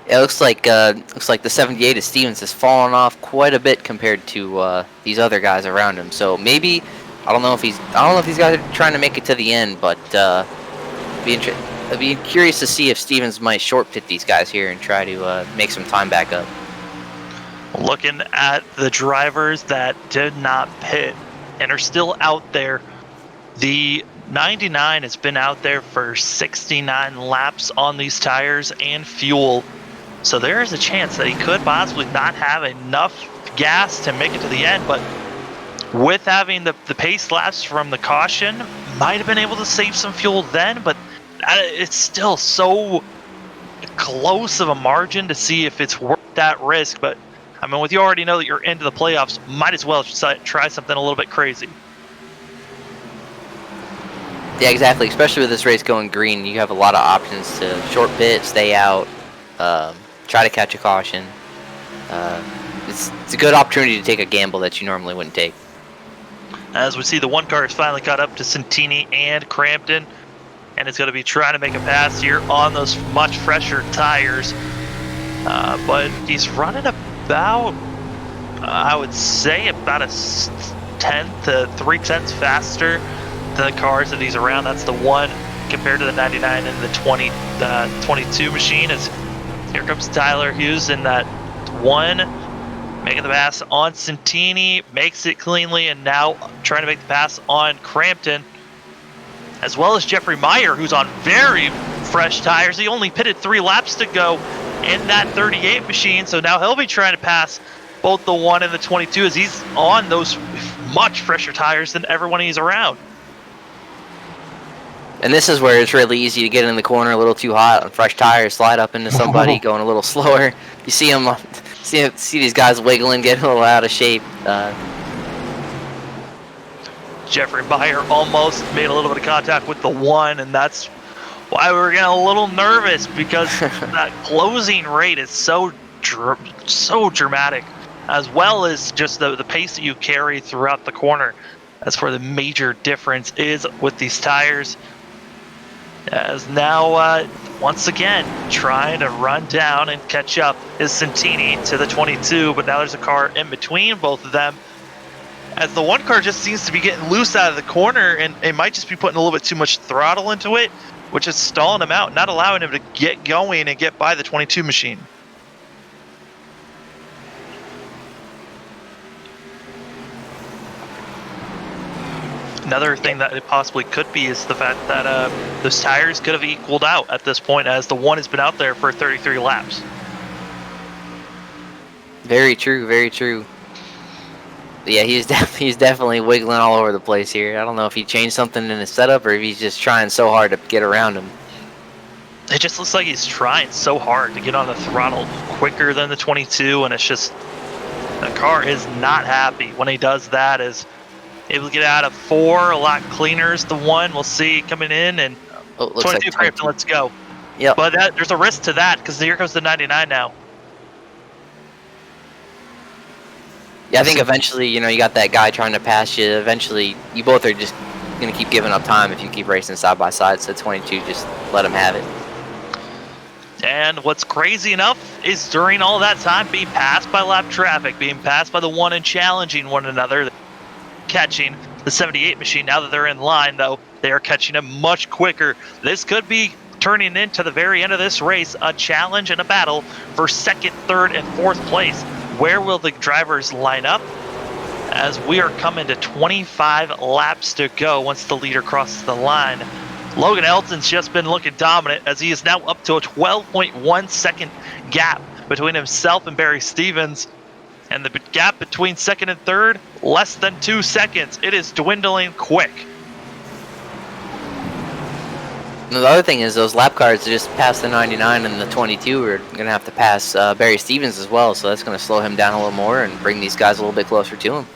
It looks like the 78 of Stevens has fallen off quite a bit compared to these other guys around him. So maybe I don't know if these guys are trying to make it to the end, but I'd be curious to see if Stevens might short pit these guys here and try to make some time back up. Looking at the drivers that did not pit and are still out there, the 99 has been out there for 69 laps on these tires and fuel. So there is a chance that he could possibly not have enough gas to make it to the end, but with having the pace laps from the caution, might have been able to save some fuel then, but it's still so close of a margin to see if it's worth that risk. But I mean, with you already know that you're into the playoffs, might as well try something a little bit crazy. Yeah, exactly. Especially with this race going green, you have a lot of options to short pit, stay out, try to catch a caution. It's a good opportunity to take a gamble that you normally wouldn't take. As we see, the 1 car is finally caught up to Santini and Crampton. and is going to be trying to make a pass here on those much fresher tires. But he's running about, I would say, about a tenth to 3/10 faster than the cars that he's around. That's the one compared to the 99 and the 22 machine. As here comes Tyler Hughes in that one, making the pass on Santini, makes it cleanly, and now trying to make the pass on Crampton, as well as Jeffrey Meyer, who's on very fresh tires. He only pitted 3 laps to go in that 38 machine, so now he'll be trying to pass both the 1 and the 22 as he's on those much fresher tires than everyone he's around. And this is where it's really easy to get in the corner a little too hot on fresh tires, slide up into somebody going a little slower. You see him, see these guys wiggling, getting a little out of shape. Jeffrey Meyer almost made a little bit of contact with the 1, and that's why we were getting a little nervous, because that closing rate is so dramatic, as well as just the pace that you carry throughout the corner. That's where the major difference is with these tires. As now, once again, trying to run down and catch up is Santini to the 22, but now there's a car in between both of them, as the 1 car just seems to be getting loose out of the corner, and it might just be putting a little bit too much throttle into it, which is stalling him out, not allowing him to get going and get by the 22 machine. Another thing that it possibly could be is the fact that those tires could have equaled out at this point, as the 1 has been out there for 33 laps. Very true, very true. Yeah, he's definitely wiggling all over the place here. I don't know if he changed something in his setup or if he's just trying so hard to get around him. It just looks like he's trying so hard to get on the throttle quicker than the 22, and it's just, the car is not happy when he does that. Is able to get out of 4 a lot cleaner as the 1. We'll see coming in, and 22 Crampton, let's go. Yep. But there's a risk to that, because here comes the 99 now. Yeah, I think eventually, you know, you got that guy trying to pass you. Eventually, you both are just going to keep giving up time if you keep racing side by side. So 22, just let him have it. And what's crazy enough is during all that time, being passed by lap traffic, being passed by the 1 and challenging one another, catching the 78 machine. Now that they're in line, though, they are catching him much quicker. This could be turning into the very end of this race, a challenge and a battle for 2nd, 3rd, and 4th place. Where will the drivers line up? As we are coming to 25 laps to go once the leader crosses the line. Logan Elton's just been looking dominant, as he is now up to a 12.1 second gap between himself and Barry Stevens. And the gap between 2nd and 3rd, less than 2 seconds. It is dwindling quick. The other thing is those lap cars just past the 99 and the 22 are going to have to pass Barry Stevens as well, so that's going to slow him down a little more and bring these guys a little bit closer to him.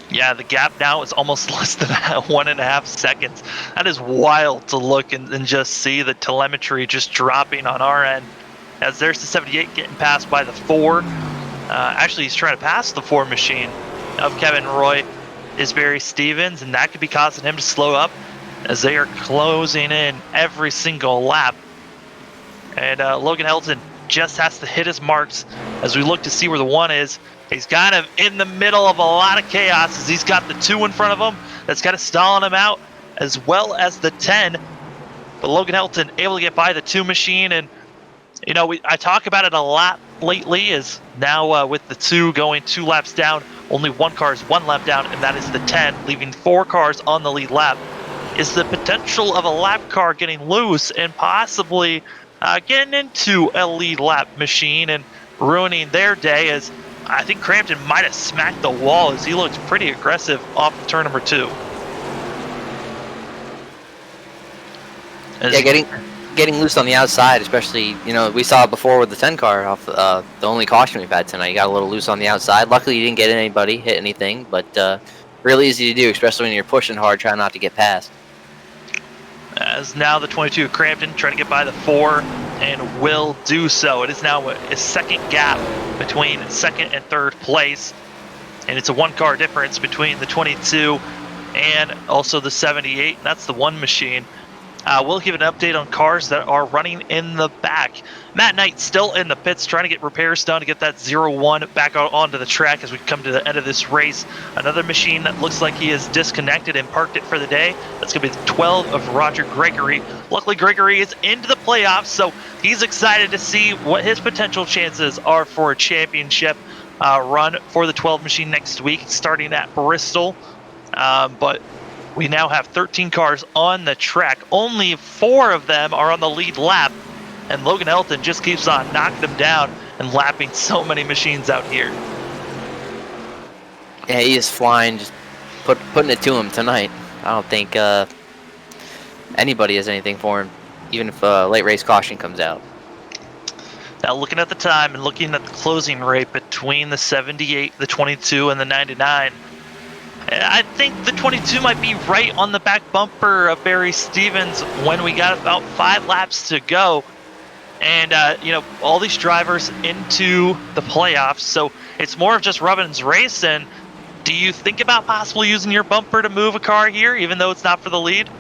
Yeah, the gap now is almost less than 1.5 seconds. That is wild to look and just see the telemetry just dropping on our end. As there's the 78 getting passed by the 4. Actually, he's trying to pass the 4 machine of Kevin Roy is Barry Stevens, and that could be causing him to slow up as they are closing in every single lap. And Logan Helton just has to hit his marks as we look to see where the 1 is. He's kind of in the middle of a lot of chaos as he's got the 2 in front of him that's kind of stalling him out, as well as the 10. But Logan Helton able to get by the 2 machine, and you know, I talk about it a lot lately, is now with the 2 going 2 laps down, only 1 car is 1 lap down, and that is the 10, leaving 4 cars on the lead lap. Is the potential of a lap car getting loose and possibly getting into a lead lap machine and ruining their day, as I think Crampton might have smacked the wall as he looked pretty aggressive off of turn number 2. Yeah, getting loose on the outside, especially, you know, we saw it before with the 10 car off the only caution we've had tonight. You got a little loose on the outside. Luckily, you didn't get anybody, hit anything, but really easy to do, especially when you're pushing hard, trying not to get past. As now the 22 Crampton trying to get by the 4 and will do so. It is now a 2nd gap between 2nd and 3rd place, and it's a 1 car difference between the 22 and also the 78. That's the 1 machine. We'll give an update on cars that are running in the back. Matt Knight still in the pits trying to get repairs done to get that 0-1 back out onto the track as we come to the end of this race. Another machine that looks like he is disconnected and parked it for the day. That's going to be the 12 of Roger Gregory. Luckily, Gregory is into the playoffs, so he's excited to see what his potential chances are for a championship run for the 12 machine next week, starting at Bristol. But we now have 13 cars on the track. Only 4 of them are on the lead lap, and Logan Elton just keeps on knocking them down and lapping so many machines out here. Yeah, he is flying, just putting it to him tonight. I don't think anybody has anything for him, even if late race caution comes out. Now looking at the time and looking at the closing rate between the 78, the 22, and the 99, I think the 22 might be right on the back bumper of Barry Stevens when we got about 5 laps to go. And, all these drivers into the playoffs, so it's more of just Robbins racing. Do you think about possibly using your bumper to move a car here, even though it's not for the lead?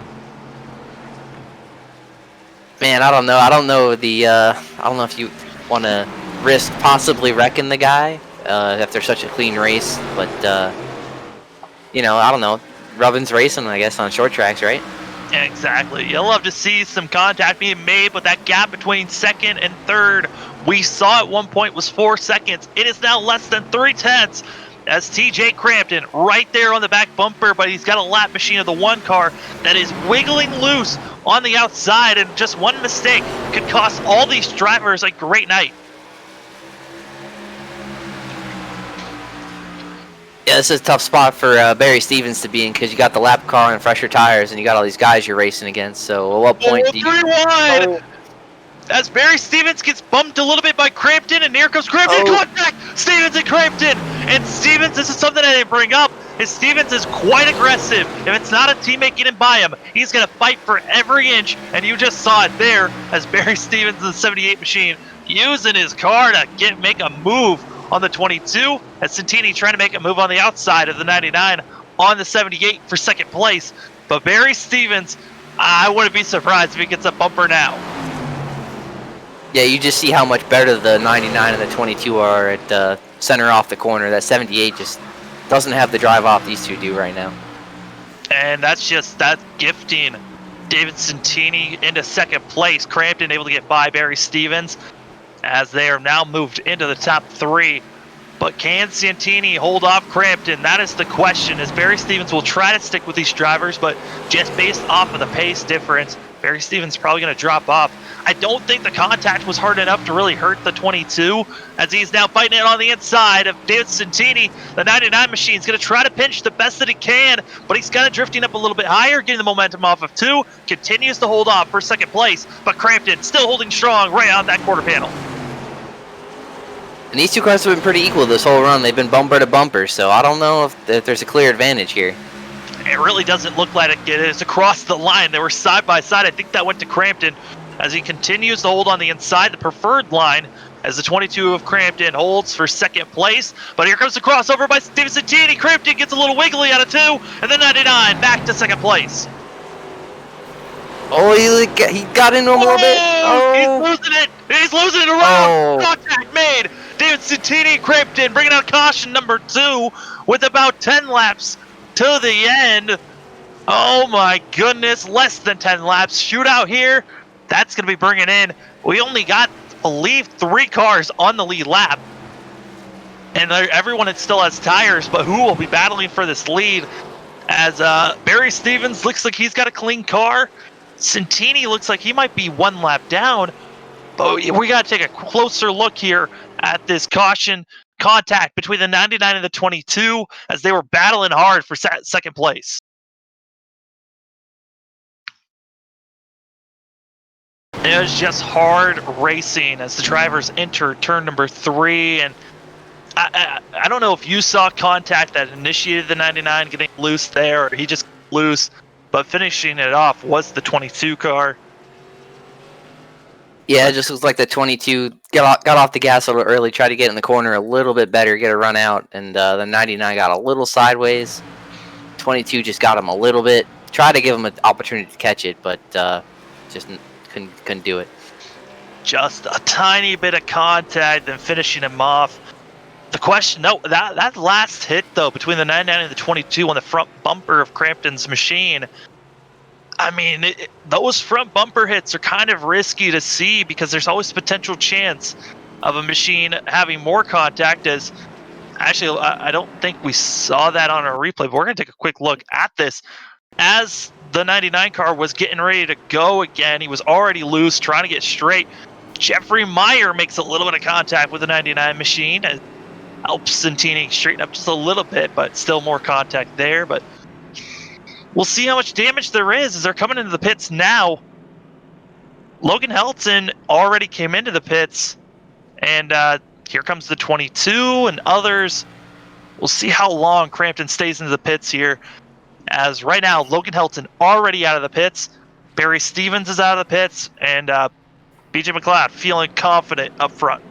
Man, I don't know. I don't know if you want to risk possibly wrecking the guy after such a clean race, but I don't know. Robbins racing, I guess, on short tracks, right? Exactly. You'll love to see some contact being made, but that gap between second and third, we saw at one point was 4 seconds. It is now less than 3/10 as TJ Crampton right there on the back bumper, but he's got a lap machine of the 1 car that is wiggling loose on the outside, and just one mistake could cost all these drivers a great night. Yeah, this is a tough spot for Barry Stevens to be in because you got the lap car and fresher tires, and you got all these guys you're racing against. So at what point do you... 3 wide! As Barry Stevens gets bumped a little bit by Crampton, and here comes Crampton, contact! Stevens and Crampton! And Stevens, this is something I didn't bring up, is Stevens is quite aggressive. If it's not a teammate getting by him, he's going to fight for every inch, and you just saw it there as Barry Stevens, the 78 machine, using his car to make a move on the 22, as Santini trying to make a move on the outside of the 99 on the 78 for second place. But Barry Stevens, I wouldn't be surprised if he gets a bumper now. Yeah, you just see how much better the 99 and the 22 are at center off the corner. That 78 just doesn't have the drive off these two do right now. And that's just that gifting David Santini into second place. Crampton able to get by Barry Stevens as they are now moved into the top 3. But can Santini hold off Crampton? That is the question, as Barry Stevens will try to stick with these drivers, but just based off of the pace difference, Barry Stevens is probably going to drop off. I don't think the contact was hard enough to really hurt the 22, as he's now fighting it on the inside of David Santini. The 99 machine is going to try to pinch the best that he can, but he's kind of drifting up a little bit higher, getting the momentum off of 2, continues to hold off for second place, but Crampton still holding strong right on that quarter panel. And these two cars have been pretty equal this whole run. They've been bumper to bumper, so I don't know if there's a clear advantage here. It really doesn't look like it is across the line. They were side by side. I think that went to Crampton as he continues to hold on the inside, the preferred line, as the 22 of Crampton holds for second place. But here comes the crossover by David Santini. Crampton gets a little wiggly out of 2, and then 99 back to second place. Oh, he got into him a little bit. Oh, he's losing it. He's losing it around. Contact made. David Santini, Crampton bringing out caution number 2 with about 10 laps to the end. Oh my goodness, less than 10 laps. Shootout here. That's going to be bringing in. We only got, I believe, 3 cars on the lead lap. And everyone still has tires, but who will be battling for this lead? As Barry Stevens looks like he's got a clean car. Santini looks like he might be 1 lap down. But we got to take a closer look here at this caution contact between the 99 and the 22 as they were battling hard for second place. It was just hard racing as the drivers entered turn number 3, and I don't know if you saw contact that initiated the 99 getting loose there, or he just loose, but finishing it off was the 22 car. Yeah, it just looks like the 22 got off the gas a little early, tried to get in the corner a little bit better, get a run out, and the 99 got a little sideways. 22 just got him a little bit try to give him an opportunity to catch it, but just couldn't do it. Just a tiny bit of contact, then finishing him off. The question, no, that last hit though between the 99 and the 22 on the front bumper of Crampton's machine. I mean, those front bumper hits are kind of risky to see because there's always potential chance of a machine having more contact. As actually, I don't think we saw that on our replay, but we're going to take a quick look at this. As the 99 car was getting ready to go again, he was already loose, trying to get straight. Jeffrey Meyer makes a little bit of contact with the 99 machine. It helps Santini straighten up just a little bit, but still more contact there. But we'll see how much damage there is as they're coming into the pits now. Logan Helton already came into the pits, and here comes the 22 and others. We'll see how long Crampton stays into the pits here, as right now Logan Helton already out of the pits, Barry Stevens is out of the pits, and BJ McLeod feeling confident up front.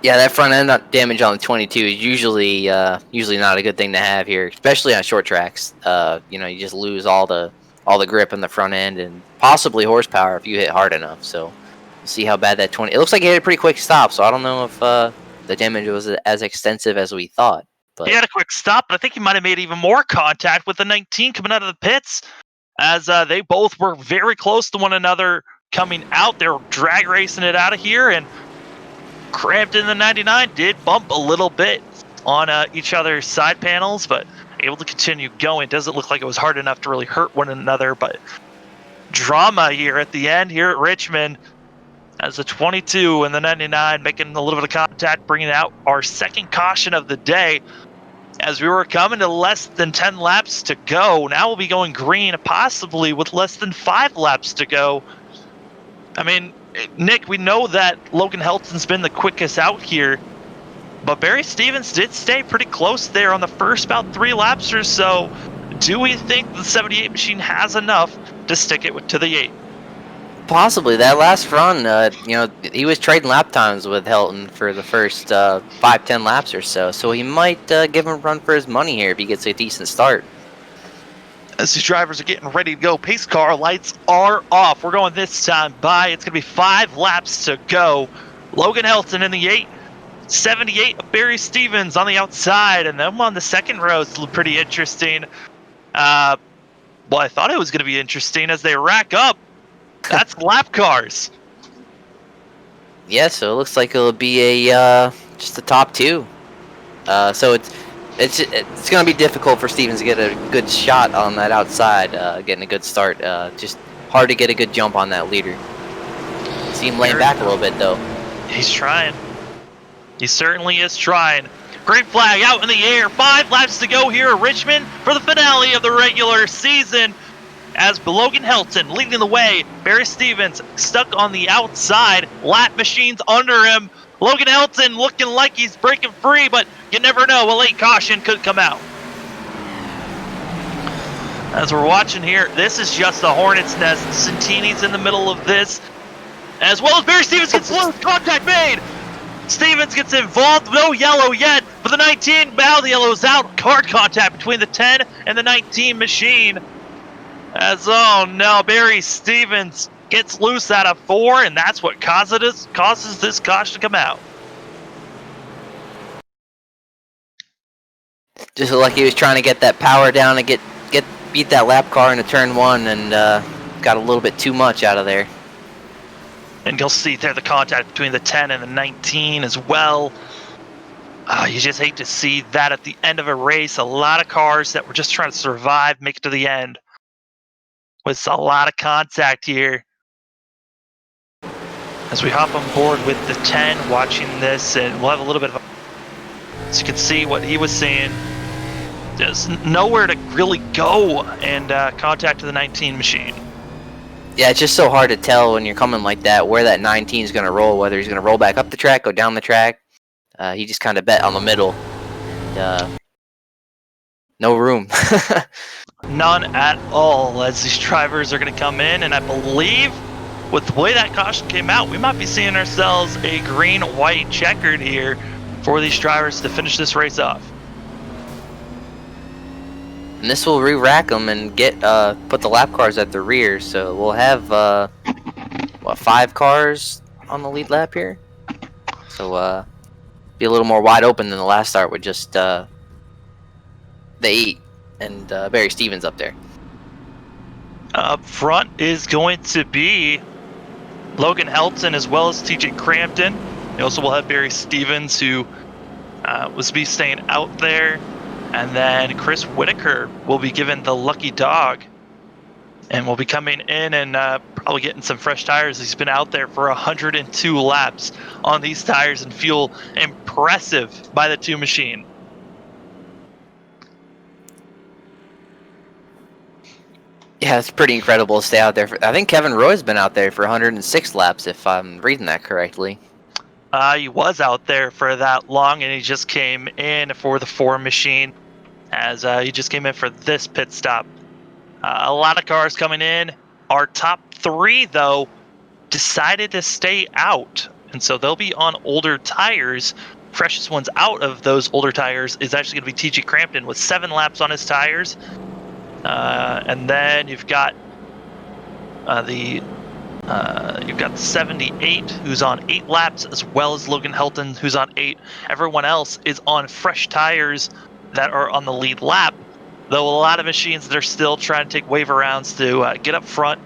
Yeah, that front end damage on the 22 is usually not a good thing to have here, especially on short tracks. You just lose all the grip in the front end and possibly horsepower if you hit hard enough. So we'll see how bad that 20. It looks like he had a pretty quick stop, so I don't know if the damage was as extensive as we thought. But he had a quick stop, but I think he might have made even more contact with the 19 coming out of the pits, as they both were very close to one another coming out. They were drag racing it out of here, and Crampton the 99 did bump a little bit on each other's side panels, but able to continue going. Doesn't look like it was hard enough to really hurt one another, but drama here at the end here at Richmond, as the 22 and the 99 making a little bit of contact, bringing out our second caution of the day. As we were coming to less than 10 laps to go, now we'll be going green, possibly with less than 5 laps to go. I mean, Nick, we know that Logan Helton's been the quickest out here, but Barry Stevens did stay pretty close there on the first about 3 laps or so. Do we think the 78 machine has enough to stick it to the 8? possibly that last run, he was trading lap times with Helton for the first 5-10 laps or so. So he might give him a run for his money here if he gets a decent start. As these drivers are getting ready to go, pace car lights are off. We're going this time by. It's going to be 5 laps to go. Logan Helton in the 8. 78 of Barry Stevens on the outside, and them on the second row is pretty interesting. Well, I thought it was going to be interesting as they rack up. That's lap cars. Yeah, so it looks like it'll be a just the top 2. So it's going to be difficult for Stevens to get a good shot on that outside, getting a good start. Just hard to get a good jump on that leader. See him laying back a little bit though. He's trying. He certainly is trying. Great flag out in the air. 5 laps to go here at Richmond for the finale of the regular season. As Logan Helton leading the way, Barry Stevens stuck on the outside. Lap machines under him. Logan Helton looking like he's breaking free, but you never know. A late caution could come out. As we're watching here, this is just a hornet's nest. Santini's in the middle of this, as well as Barry Stevens gets loose. Contact made. Stevens gets involved. No yellow yet, but the 19, now the yellow is out. Hard contact between the 10 and the 19 machine. As, oh no, Barry Stevens gets loose out of 4, and that's what causes this caution to come out. Just looked like he was trying to get that power down and beat that lap car into turn 1, and got a little bit too much out of there. And you'll see there the contact between the 10 and the 19 as well. You just hate to see that at the end of a race. A lot of cars that were just trying to survive make it to the end, with a lot of contact here. As we hop on board with the 10, watching this, and we'll have a little bit of so you can see what he was saying. There's nowhere to really go, and contact to the 19 machine. Yeah, it's just so hard to tell when you're coming like that where that 19 is going to roll, whether he's going to roll back up the track, go down the track. He just kind of bet on the middle. No room. None at all, as these drivers are going to come in, and I believe with the way that caution came out, we might be seeing ourselves a green-white checkered here for these drivers to finish this race off. And this will re-rack them and get put the lap cars at the rear. So we'll have what, 5 cars on the lead lap here. So be a little more wide open than the last start with just the 8 and Barry Stevens up there. Up front is going to be Logan Helton as well as TJ Crampton. You also will have Barry Stevens, who was staying out there. And then Chris Whitaker will be given the lucky dog and will be coming in and probably getting some fresh tires. He's been out there for 102 laps on these tires and feel impressive by the 2 machine. Yeah, it's pretty incredible to stay out there. I think Kevin Roy's been out there for 106 laps, if I'm reading that correctly. He was out there for that long, and he just came in for the 4 machine, as he just came in for this pit stop. A lot of cars coming in. Our top 3, though, decided to stay out, and so they'll be on older tires. Freshest ones out of those older tires is actually going to be TG Crampton with 7 laps on his tires. And then you've got the 78, who's on 8 laps, as well as Logan Helton, who's on 8. Everyone else is on fresh tires that are on the lead lap, though a lot of machines that are still trying to take waiver rounds to get up front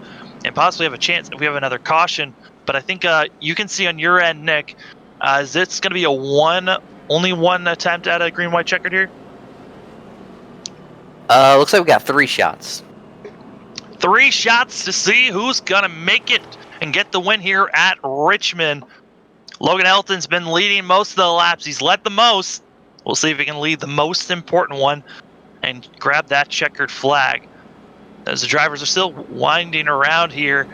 and possibly have a chance if we have another caution. But I think you can see on your end, Nick, is it's going to be only one attempt at a green-white checkered here? Looks like we got 3 shots. 3 shots to see who's going to make it and get the win here at Richmond. Logan Helton's been leading most of the laps. He's led the most. We'll see if he can lead the most important one and grab that checkered flag. As the drivers are still winding around here.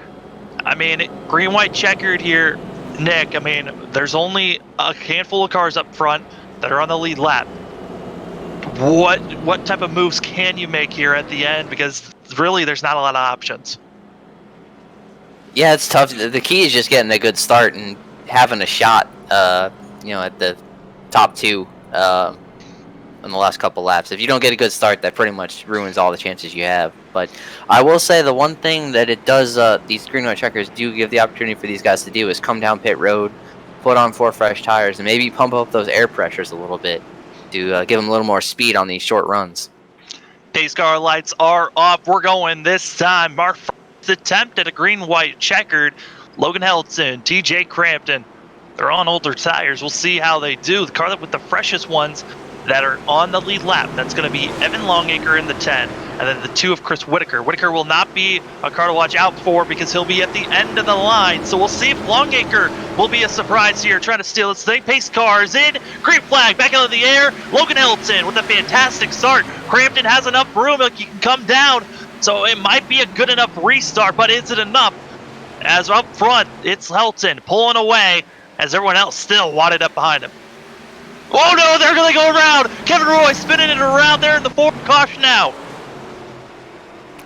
I mean, green-white checkered here, Nick. I mean, there's only a handful of cars up front that are on the lead lap. What type of moves can you make here at the end? Because really, there's not a lot of options. Yeah, it's tough. The key is just getting a good start and having a shot, at the top 2 in the last couple laps. If you don't get a good start, that pretty much ruins all the chances you have. But I will say the one thing that it does, these green-white checkers do give the opportunity for these guys to do is come down pit road, put on 4 fresh tires, and maybe pump up those air pressures a little bit to give them a little more speed on these short runs. Pace car lights are off. We're going this time. Our first attempt at a green-white checkered. Logan Helton, TJ Crampton. They're on older tires. We'll see how they do. The car with the freshest ones that are on the lead lap, that's going to be Evan Longacre in the 10, and then the 2 of Chris Whitaker. Whitaker will not be a car to watch out for because he'll be at the end of the line. So we'll see if Longacre will be a surprise here, trying to steal this thing. Pace car is in. Green flag back out of the air. Logan Helton with a fantastic start. Crampton has enough room. He can come down. So it might be a good enough restart, but is it enough? As up front, it's Helton pulling away as everyone else still wadded up behind him. Oh no, they're going to go around. Kevin Roy spinning it around there in the 4th caution now.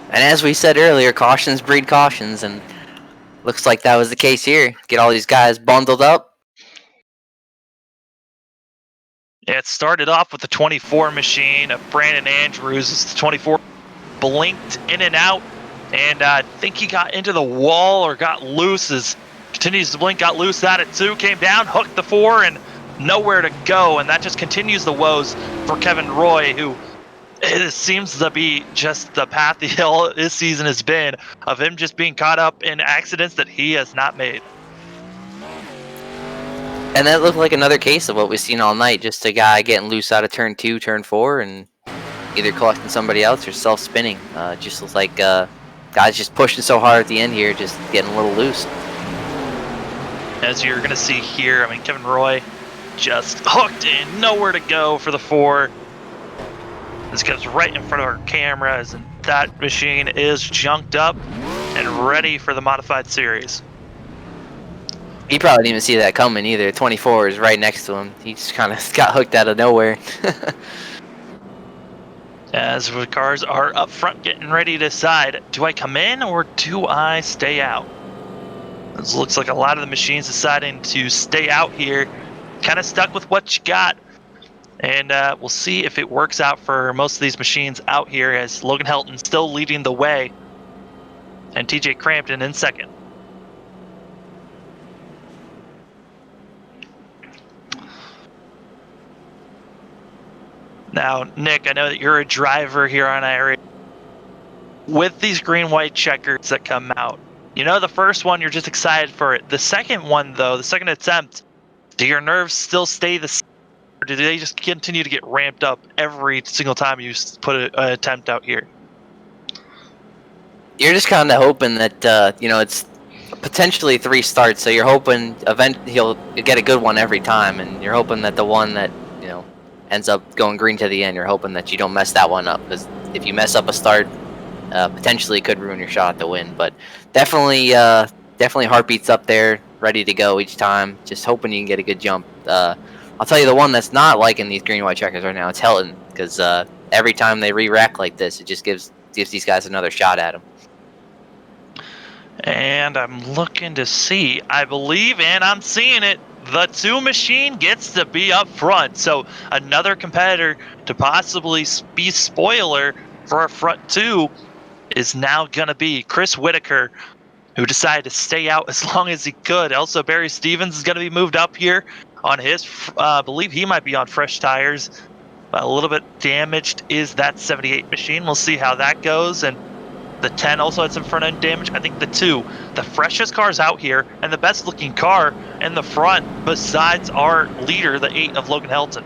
And as we said earlier, cautions breed cautions, and looks like that was the case here. Get all these guys bundled up. Yeah, it started off with the 24 machine of Brandon Andrews. It's the 24 blinked in and out, and I think he got into the wall or got loose. As continues to blink, got loose at it too, came down, hooked the 4, and nowhere to go. And that just continues the woes for Kevin Roy, who it seems to be just the path this season has been of him just being caught up in accidents that he has not made. And that looked like another case of what we've seen all night. Just a guy getting loose out of turn 2, turn 4, and either collecting somebody else or self-spinning. Just looks like guys just pushing so hard at the end here, just getting a little loose. As you're going to see here, I mean, Kevin Roy just hooked in, nowhere to go for the 4. This goes right in front of our cameras, and that machine is junked up and ready for the modified series. He probably didn't even see that coming either. 24 is right next to him. He just kind of got hooked out of nowhere. As the cars are up front getting ready to decide, do I come in or do I stay out? This looks like a lot of the machines deciding to stay out here. Kind of stuck with what you got. And we'll see if it works out for most of these machines out here, as Logan Helton still leading the way and TJ Crampton in second. Now, Nick, I know that you're a driver here on iRacing. With these green-white checkers that come out, you know, the first one, you're just excited for it. The second one, though, the second attempt, do your nerves still stay the same, or do they just continue to get ramped up every single time you put an attempt out here? You're just kind of hoping that, you know, it's potentially 3 starts, so you're hoping he'll get a good one every time, and you're hoping that the one that, you know, ends up going green to the end, you're hoping that you don't mess that one up, because if you mess up a start, potentially could ruin your shot at the win. But definitely heartbeats up there, ready to go each time, just hoping you can get a good jump. I'll tell you the one that's not liking these green-white checkers right now, it's Helton, because every time they re-rack like this, it just gives these guys another shot at them. And I'm looking to see, I believe, and I'm seeing it, the 2 machine gets to be up front. So another competitor to possibly be spoiler for our front 2 is now going to be Chris Whitaker, who decided to stay out as long as he could. Also, Barry Stevens is going to be moved up here on his, I believe he might be on fresh tires. A little bit damaged is that 78 machine. We'll see how that goes. And the 10 also had some front end damage. I think the 2, the freshest cars out here and the best looking car in the front besides our leader, the 8 of Logan Helton.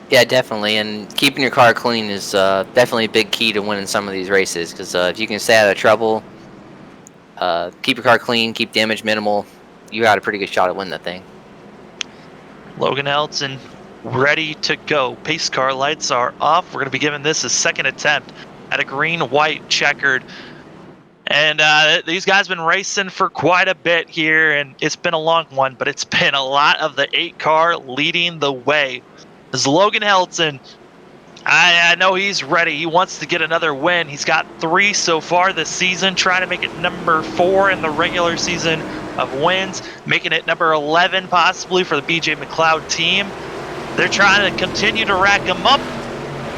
Yeah, definitely, and keeping your car clean is definitely a big key to winning some of these races, because if you can stay out of trouble, keep your car clean, keep damage minimal, you got a pretty good shot at winning the thing. Logan Helton ready to go. Pace car lights are off. We're going to be giving this a second attempt at a green-white checkered. And these guys have been racing for quite a bit here, and it's been a long one, but it's been a lot of the 8 car leading the way. As Logan Helton, I know he's ready. He wants to get another win. He's got 3 so far this season, trying to make it number 4 in the regular season of wins, making it number 11 possibly for the BJ McLeod team. They're trying to continue to rack them up.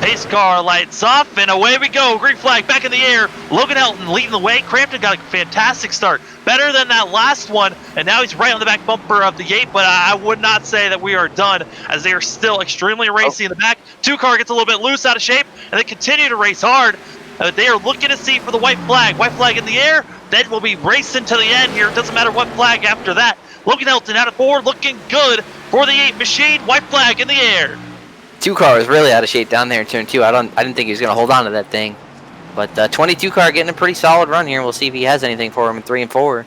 Pace car lights off, and away we go. Green flag back in the air. Logan Helton leading the way. Crampton got a fantastic start. Better than that last one, and now he's right on the back bumper of the 8, but I would not say that we are done, as they are still extremely racy in the back. 2 car gets a little bit loose, out of shape, and they continue to race hard. They are looking to see for the white flag. White flag in the air. Then we'll be racing to the end here. It doesn't matter what flag after that. Logan Helton out of 4, looking good for the 8 machine. White flag in the air. 2 car was really out of shape down there in turn 2. I didn't think he was going to hold on to that thing. But 22 car getting a pretty solid run here. We'll see if he has anything for him in 3 and 4.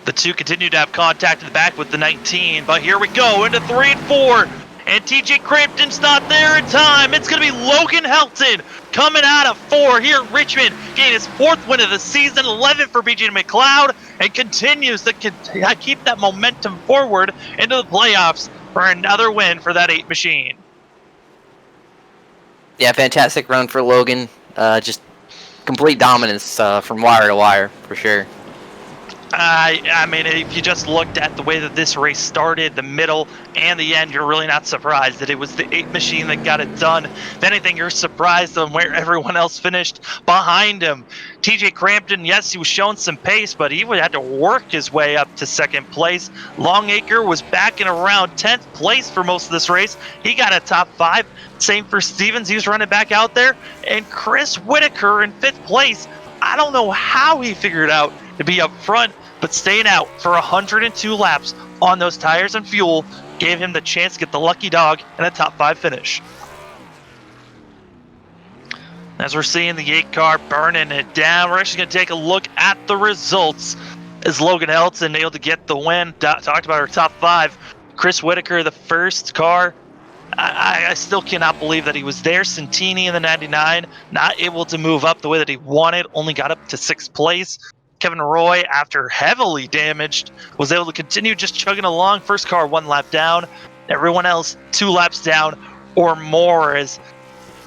The 2 continue to have contact in the back with the 19, but here we go into 3 and 4. And TJ Crampton's not there in time. It's going to be Logan Helton coming out of 4 here at Richmond, getting his 4th win of the season, 11 for BJ McLeod, and continues to keep that momentum forward into the playoffs for another win for that 8 machine. Yeah, fantastic run for Logan. Just complete dominance from wire to wire, for sure. I mean, if you just looked at the way that this race started, the middle and the end, you're really not surprised that it was the 8 machine that got it done. If anything, you're surprised on where everyone else finished behind him. TJ Crampton, yes, he was showing some pace, but he would have to work his way up to 2nd place. Longacre was back in around 10th place for most of this race. He got a top 5. Same for Stevens. He was running back out there. And Chris Whitaker in 5th place. I don't know how he figured out to be up front, but staying out for 102 laps on those tires and fuel gave him the chance to get the lucky dog and a top 5 finish. As we're seeing the 8 car burning it down, we're actually going to take a look at the results as Logan Helton able to get the win. Talked about our top 5. Chris Whitaker, the first car. I still cannot believe that he was there. Santini in the 99, not able to move up the way that he wanted, only got up to 6th place. Kevin Roy, after heavily damaged, was able to continue just chugging along. First car 1 lap down. Everyone else 2 laps down or more, as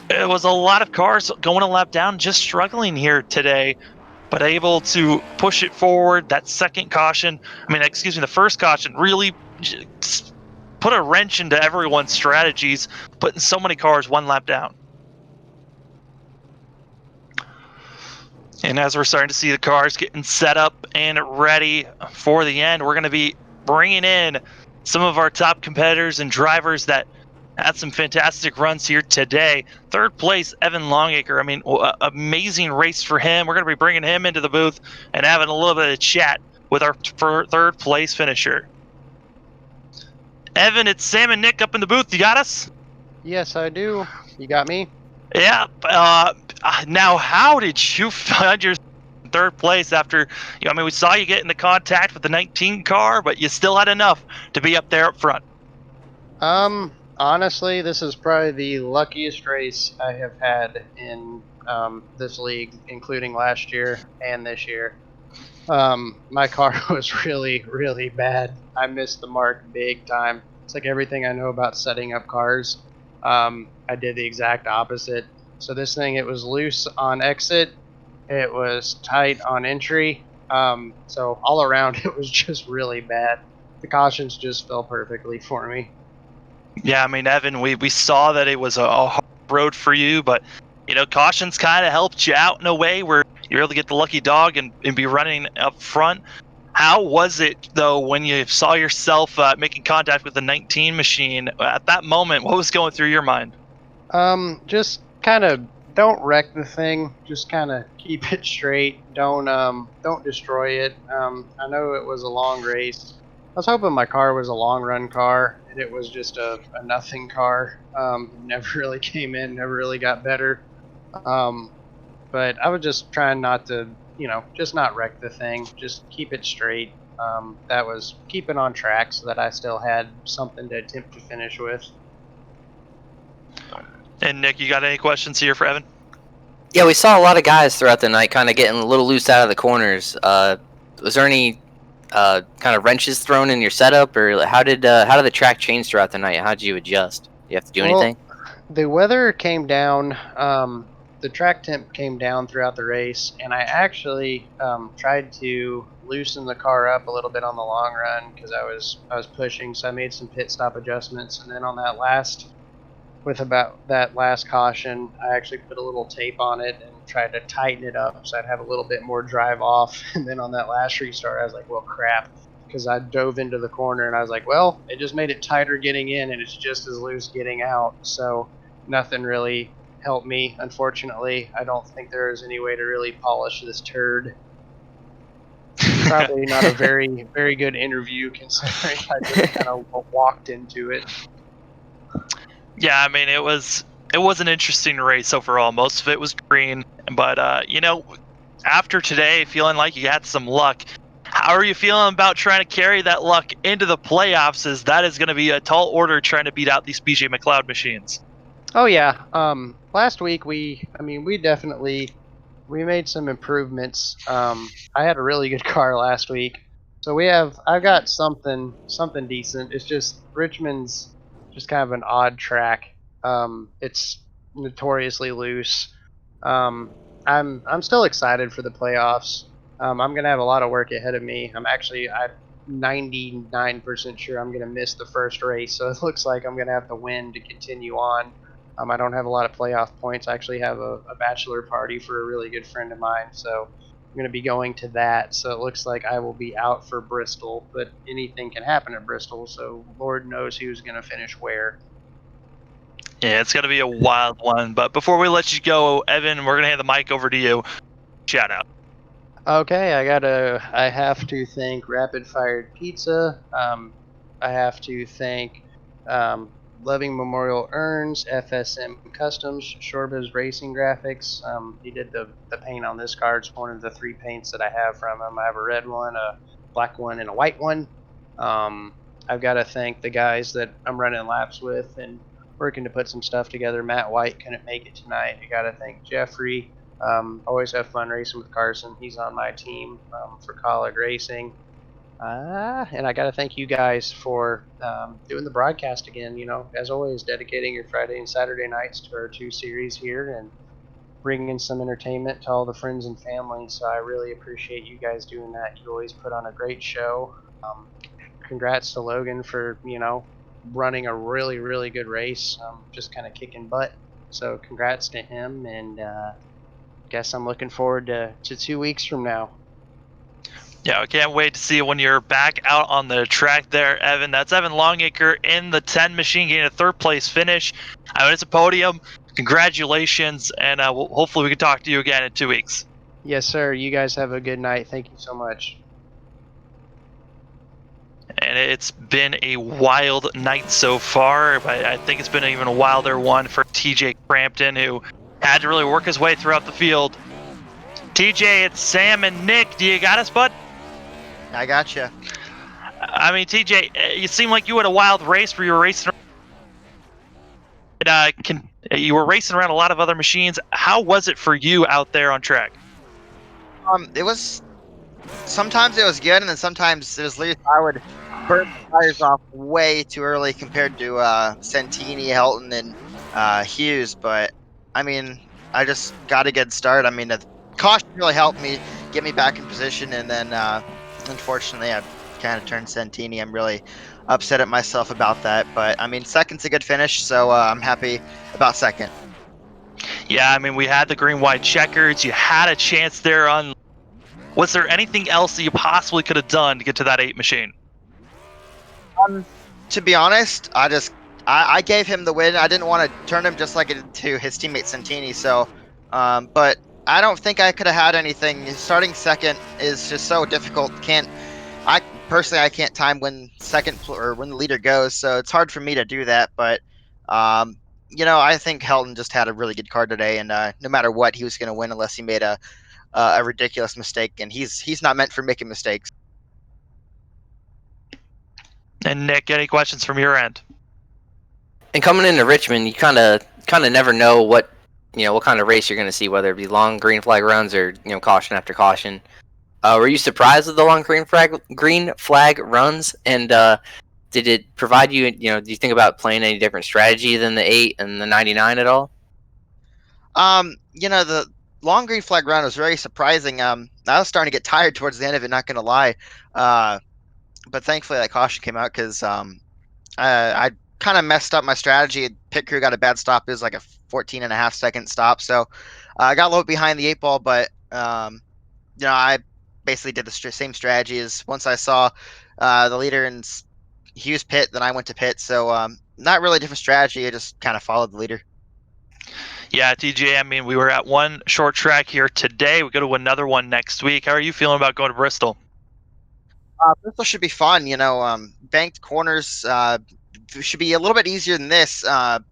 it was a lot of cars going a lap down, just struggling here today. but able to push it forward. That second caution, the first caution really put a wrench into everyone's strategies, putting so many cars one lap down. And as we're starting to see the cars getting set up and ready for the end, we're going to be bringing in some of our top competitors and drivers that had some fantastic runs here today. Third place, Evan Longacre. Amazing race for him. We're going to be bringing him into the booth and having a little bit of chat with our third place finisher. Evan, it's Sam and Nick up in the booth. You got us? Yes, I do. You got me? Yeah. Now, how did you find your third place after, we saw you get into contact with the 19 car, but you still had enough to be up there up front? Honestly, this is probably the luckiest race I have had in this league, including last year and this year. My car was really, really bad. I missed the mark big time. It's like everything I know about setting up cars. I did the exact opposite. So this thing, it was loose on exit. It was tight on entry. So all around, it was just really bad. The cautions just fell perfectly for me. Yeah, Evan, we saw that it was a hard road for you, but cautions kind of helped you out in a way where you're able to get the lucky dog and be running up front. How was it though when you saw yourself making contact with the 19 machine at that moment? What was going through your mind? Just kind of don't wreck the thing. Just kind of keep it straight. Don't destroy it. I know it was a long race. I was hoping my car was a long run car, and it was just a nothing car. Never really came in, never really got better. But I was just trying not to, just not wreck the thing. Just keep it straight. That was keep it on track so that I still had something to attempt to finish with. And Nick, you got any questions here for Evan? Yeah, we saw a lot of guys throughout the night kind of getting a little loose out of the corners. Was there any kind of wrenches thrown in your setup, or how did the track change throughout the night? How did you adjust? Do you have to do anything? The weather came down. The track temp came down throughout the race, and I actually tried to loosen the car up a little bit on the long run because I was pushing. So I made some pit stop adjustments, and then on that last caution, I actually put a little tape on it and tried to tighten it up so I'd have a little bit more drive off. And then on that last restart, I was like, well, crap, because I dove into the corner and I was like, well, it just made it tighter getting in and it's just as loose getting out. So nothing really helped me, unfortunately. I don't think there is any way to really polish this turd. Probably not a very, very good interview considering I just kind of walked into it. Yeah, it was an interesting race overall. Most of it was green, but after today, feeling like you had some luck. How are you feeling about trying to carry that luck into the playoffs? As that is going to be a tall order trying to beat out these BJ McLeod machines. Oh yeah. Last week we definitely made some improvements. I had a really good car last week, so I've got something decent. It's just Richmond's just kind of an odd track. It's notoriously loose. I'm still excited for the playoffs. I'm gonna have a lot of work ahead of me. I'm 99% sure I'm gonna miss the first race, so it looks like I'm gonna have to win to continue on. I don't have a lot of playoff points. I actually have a bachelor party for a really good friend of mine, so I'm going to be going to that. So it looks like I will be out for Bristol, but anything can happen at Bristol, so Lord knows who's going to finish where. Yeah, it's going to be a wild one. But before we let you go, Evan, we're going to hand the mic over to you. Shout out. Okay, I have to thank Rapid Fired Pizza. I have to thank Loving Memorial Urns, FSM Customs, Shorba's Racing Graphics. He did the paint on this car. It's one of the 3 paints that I have from him. I have a red one, a black one, and a white one. I've got to thank the guys that I'm running laps with and working to put some stuff together. Matt White couldn't make it tonight. I got to thank Jeffrey. Always have fun racing with Carson. He's on my team for College Racing. And I got to thank you guys for doing the broadcast again. As always, dedicating your Friday and Saturday nights to our 2 series here. And bringing some entertainment to all the friends and family. So I really appreciate you guys doing that. You always put on a great show. Congrats to Logan for running a really really good race. Just kind of kicking butt. So congrats to him, and guess I'm looking forward to 2 weeks from now. Yeah, I can't wait to see you when you're back out on the track there, Evan. That's Evan Longacre in the 10 machine getting a third place finish. I mean, it's a podium. Congratulations, and hopefully we can talk to you again in 2 weeks. Yes, sir. You guys have a good night. Thank you so much. And it's been a wild night so far, but I think it's been an even wilder one for TJ Crampton, who had to really work his way throughout the field. TJ, it's Sam and Nick. Do you got us, bud? I gotcha. I mean, TJ, you seem like you had a wild race where you were racing. You were racing around a lot of other machines. How was it for you out there on track? It was. Sometimes it was good, and then sometimes it was literally I would burn the tires off way too early compared to Santini, Helton, and Hughes. But I mean, I just got a good start. I mean, the caution really helped me get me back in position, and then unfortunately, I kind of turned Santini. I'm really upset at myself about that. But I mean, second's a good finish, so I'm happy about second. Yeah, I mean, we had the green-white checkers. You had a chance there on. Was there anything else that you possibly could have done to get to that 8 machine? To be honest, I gave him the win. I didn't want to turn him just like it did to his teammate Santini. So, but I don't think I could have had anything. Starting second is just so difficult. I can't time when when the leader goes. So it's hard for me to do that. But I think Helton just had a really good card today, and no matter what, he was going to win unless he made a ridiculous mistake, and he's not meant for making mistakes. And Nick, any questions from your end? And coming into Richmond, you kind of never know what kind of race you're going to see, whether it be long green flag runs or caution after caution. Were you surprised with the long green flag runs? And did it provide you? Do you think about playing any different strategy than the 8 and the 99 at all? The long green flag run was very surprising. I was starting to get tired towards the end of it, not gonna lie. But thankfully that caution came out because I kind of messed up my strategy. Pit crew got a bad stop. It was like a 14.5-second stop, so I got a little behind the 8 ball. But I basically did the same strategy. As once I saw the leader in Hughes pit, then I went to pit. So not really a different strategy. I just kind of followed the leader. Yeah, TJ, I mean, we were at one short track here today. We go to another one next week. How are you feeling about going to Bristol? Bristol should be fun. Banked corners should be a little bit easier than this.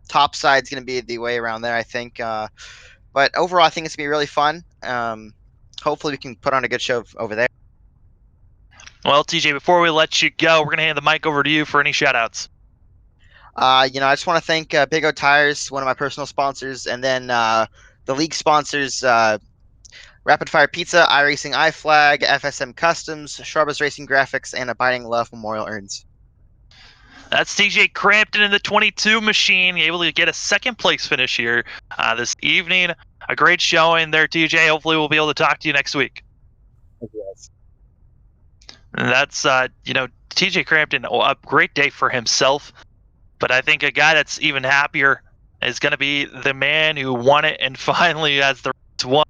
Top side's going to be the way around there, I think. But overall, I think it's going to be really fun. Hopefully, we can put on a good show over there. Well, TJ, before we let you go, we're going to hand the mic over to you for any shout-outs. I just want to thank Big O Tires, one of my personal sponsors, and then the league sponsors, Rapid Fire Pizza, iRacing iFlag, FSM Customs, Sharba's Racing Graphics, and Abiding Love Memorial Urns. That's TJ Crampton in the 22 machine, able to get a second place finish here this evening. A great showing there, TJ. Hopefully we'll be able to talk to you next week. Yes. And that's, TJ Crampton, a great day for himself. But I think a guy that's even happier is going to be the man who won it and finally has the race won.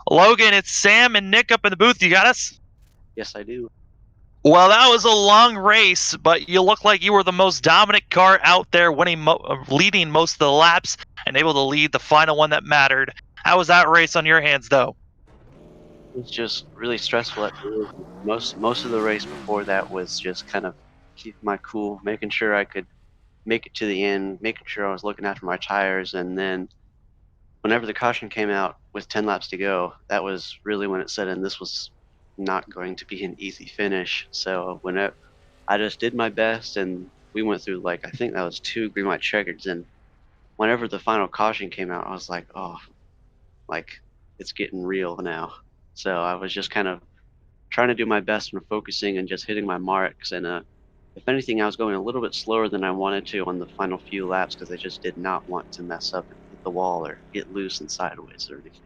Logan, it's Sam and Nick up in the booth. You got us? Yes, I do. Well, that was a long race, but you look like you were the most dominant car out there, leading most of the laps and able to lead the final one that mattered. How was that race on your hands, though? It was just really stressful at first. Most of the race before that was just kind of keeping my cool, making sure I could make it to the end, making sure I was looking after my tires, and then whenever the caution came out with 10 laps to go, that was really when it set in. This was not going to be an easy finish. So I just did my best, and we went through I think that was 2 green white checkers, and whenever the final caution came out, I was like, oh, it's getting real now. So I was just kind of trying to do my best and focusing and just hitting my marks, and if anything, I was going a little bit slower than I wanted to on the final few laps because I just did not want to mess up and hit the wall or get loose and sideways or anything.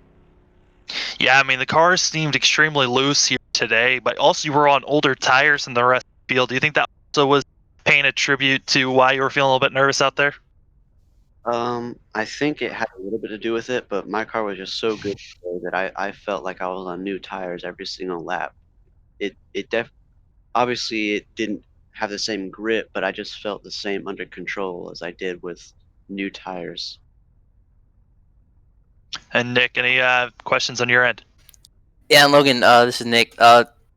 Yeah, I mean, the cars seemed extremely loose here today, but also you were on older tires than the rest of the field. Do you think that also was paying a tribute to why you were feeling a little bit nervous out there? I think it had a little bit to do with it, but my car was just so good today that I felt like I was on new tires every single lap. It obviously it didn't have the same grip, but I just felt the same under control as I did with new tires. And Nick, any questions on your end? Yeah, and Logan, this is Nick.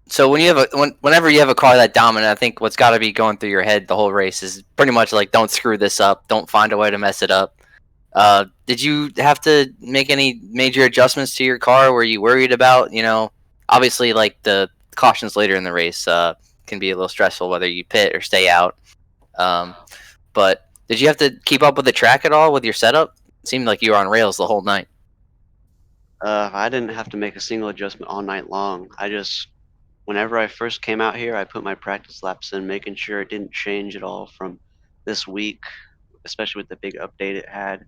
So when you have whenever you have a car that dominant, I think what's got to be going through your head the whole race is pretty much like, don't screw this up, don't find a way to mess it up. Did you have to make any major adjustments to your car? Were you worried about, obviously like the cautions later in the race can be a little stressful whether you pit or stay out. But did you have to keep up with the track at all with your setup? It seemed like you were on rails the whole night. I didn't have to make a single adjustment all night long. Whenever I first came out here, I put my practice laps in, making sure it didn't change at all from this week, especially with the big update it had.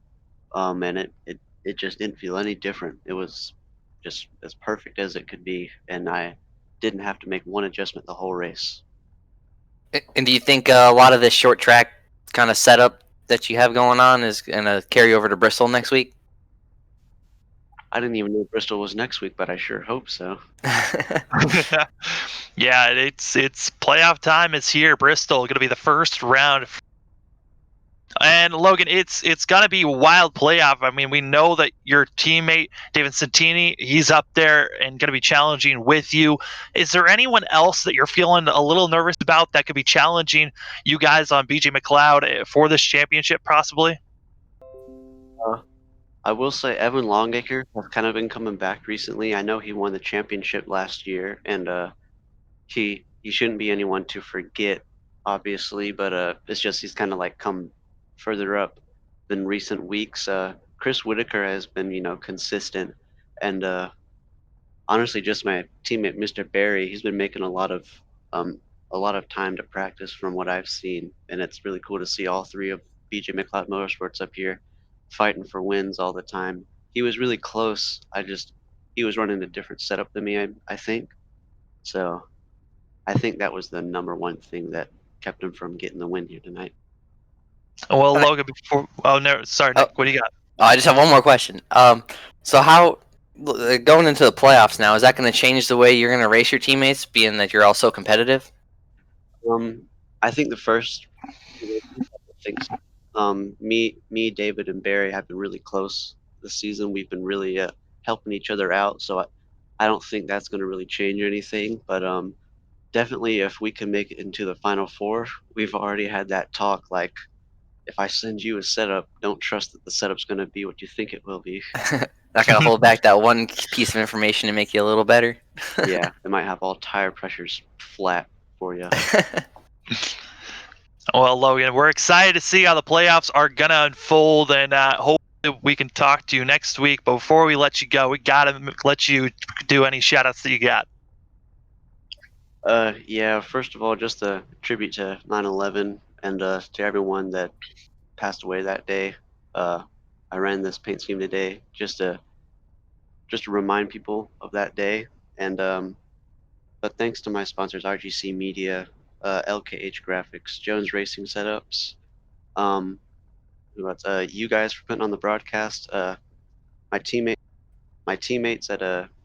And it just didn't feel any different. It was just as perfect as it could be, and I didn't have to make one adjustment the whole race. And do you think a lot of this short track kind of setup that you have going on is going to carry over to Bristol next week? I didn't even know Bristol was next week, but I sure hope so. Yeah, it's playoff time is here. Bristol going to be the first round. And Logan, it's gonna be a wild playoff. I mean, we know that your teammate David Santini, he's up there and gonna be challenging with you. Is there anyone else that you're feeling a little nervous about that could be challenging you guys on BJ McLeod for this championship, possibly? I will say Evan Longacre has kind of been coming back recently. I know he won the championship last year, and he shouldn't be anyone to forget, obviously, but it's just he's kind of like come further up than recent weeks. Chris Whitaker has been, consistent, and honestly, just my teammate Mr. Barry, he's been making a lot of time to practice from what I've seen, and it's really cool to see all three of BJ McLeod Motorsports up here fighting for wins all the time. He was really close. He was running a different setup than me, I think. So I think that was the number one thing that kept him from getting the win here tonight. Well, Logan, before no, sorry, Nick, what do you got? I just have one more question. So how going into the playoffs now, is that going to change the way you're going to race your teammates, being that you're all so competitive? I think the first things, me, David, and Barry have been really close this season. We've been really helping each other out, so I don't think that's going to really change anything. But definitely, if we can make it into the final four, we've already had that talk. Like, if I send you a setup, don't trust that the setup's going to be what you think it will be. Not going to hold back that one piece of information to make you a little better? Yeah, it might have all tire pressures flat for you. Well, Logan, we're excited to see how the playoffs are gonna unfold, and hopefully we can talk to you next week. But before we let you go, we gotta let you do any shout-outs that you got. Yeah, first of all, just a tribute to 9/11 and to everyone that passed away that day. I ran this paint scheme today just to remind people of that day. And but thanks to my sponsors, RGC Media, LKH Graphics, Jones Racing Setups, who else? You guys for putting on the broadcast. My teammates at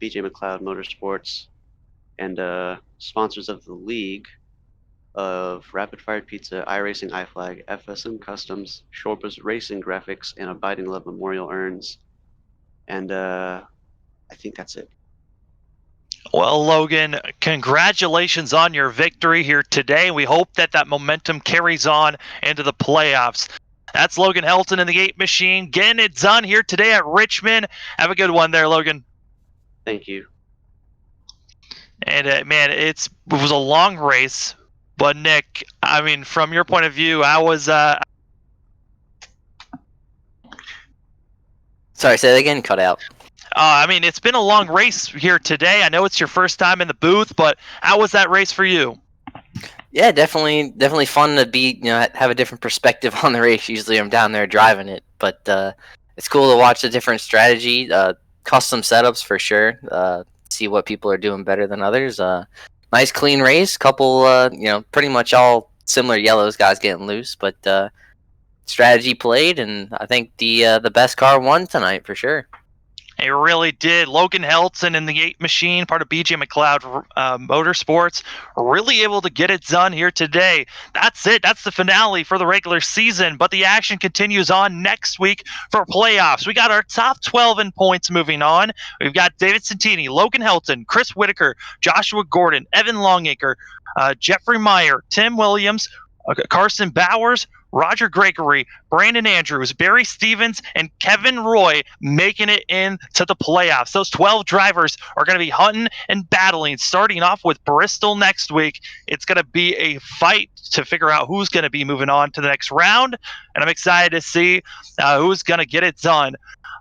BJ McLeod Motorsports, and sponsors of the league of Rapid Fire Pizza, iRacing, iFlag, FSM Customs, Shorbus Racing Graphics, and Abiding Love Memorial Urns. And I think that's it. Well, Logan, congratulations on your victory here today. We hope that momentum carries on into the playoffs. That's Logan Helton in the 8 Machine getting it done here today at Richmond. Have a good one there, Logan. Thank you. And man, it was a long race, but Nick, I mean, from your point of view, I was. Sorry, say that again. Cut out. I mean, it's been a long race here today. I know it's your first time in the booth, but how was that race for you? Yeah, definitely fun to be, have a different perspective on the race. Usually I'm down there driving it, but it's cool to watch the different strategy, custom setups for sure. See what people are doing better than others. Nice clean race, couple pretty much all similar yellows guys getting loose, but strategy played, and I think the best car won tonight for sure. It really did. Logan Helton in the 8 machine, part of BJ McLeod Motorsports, really able to get it done here today. That's it. That's the finale for the regular season, but the action continues on next week for playoffs. We got our top 12 in points moving on. We've got David Santini, Logan Helton, Chris Whitaker, Joshua Gordon, Evan Longacre, Jeffrey Meyer, Tim Williams, Carson Bowers, Roger Gregory, Brandon Andrews, Barry Stevens, and Kevin Roy making it into the playoffs. Those 12 drivers are going to be hunting and battling, starting off with Bristol next week. It's going to be a fight to figure out who's going to be moving on to the next round, and I'm excited to see who's going to get it done.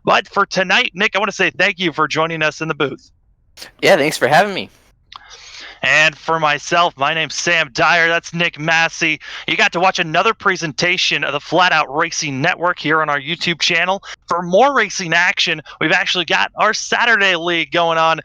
But for tonight, Nick, I want to say thank you for joining us in the booth. Yeah, thanks for having me. And for myself, my name's Sam Dyer. That's Nick Massey. You got to watch another presentation of the Flatout Racing Network here on our YouTube channel. For more racing action, we've actually got our Saturday League going on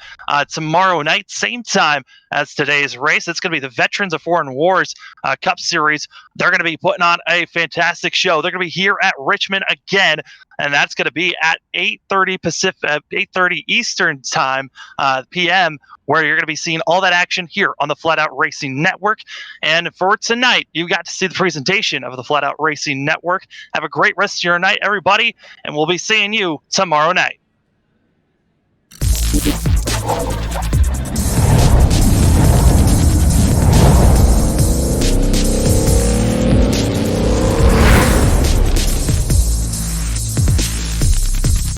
tomorrow night, same time as today's race. It's going to be the Veterans of Foreign Wars Cup Series. They're going to be putting on a fantastic show. They're going to be here at Richmond again, and that's going to be at 8:30 Pacific, 8:30 Eastern time, p.m., where you're going to be seeing all that action here on the Flatout Racing Network. And for tonight, you got to see the presentation of the Flatout Racing Network. Have a great rest of your night, everybody, and we'll be seeing you tomorrow night.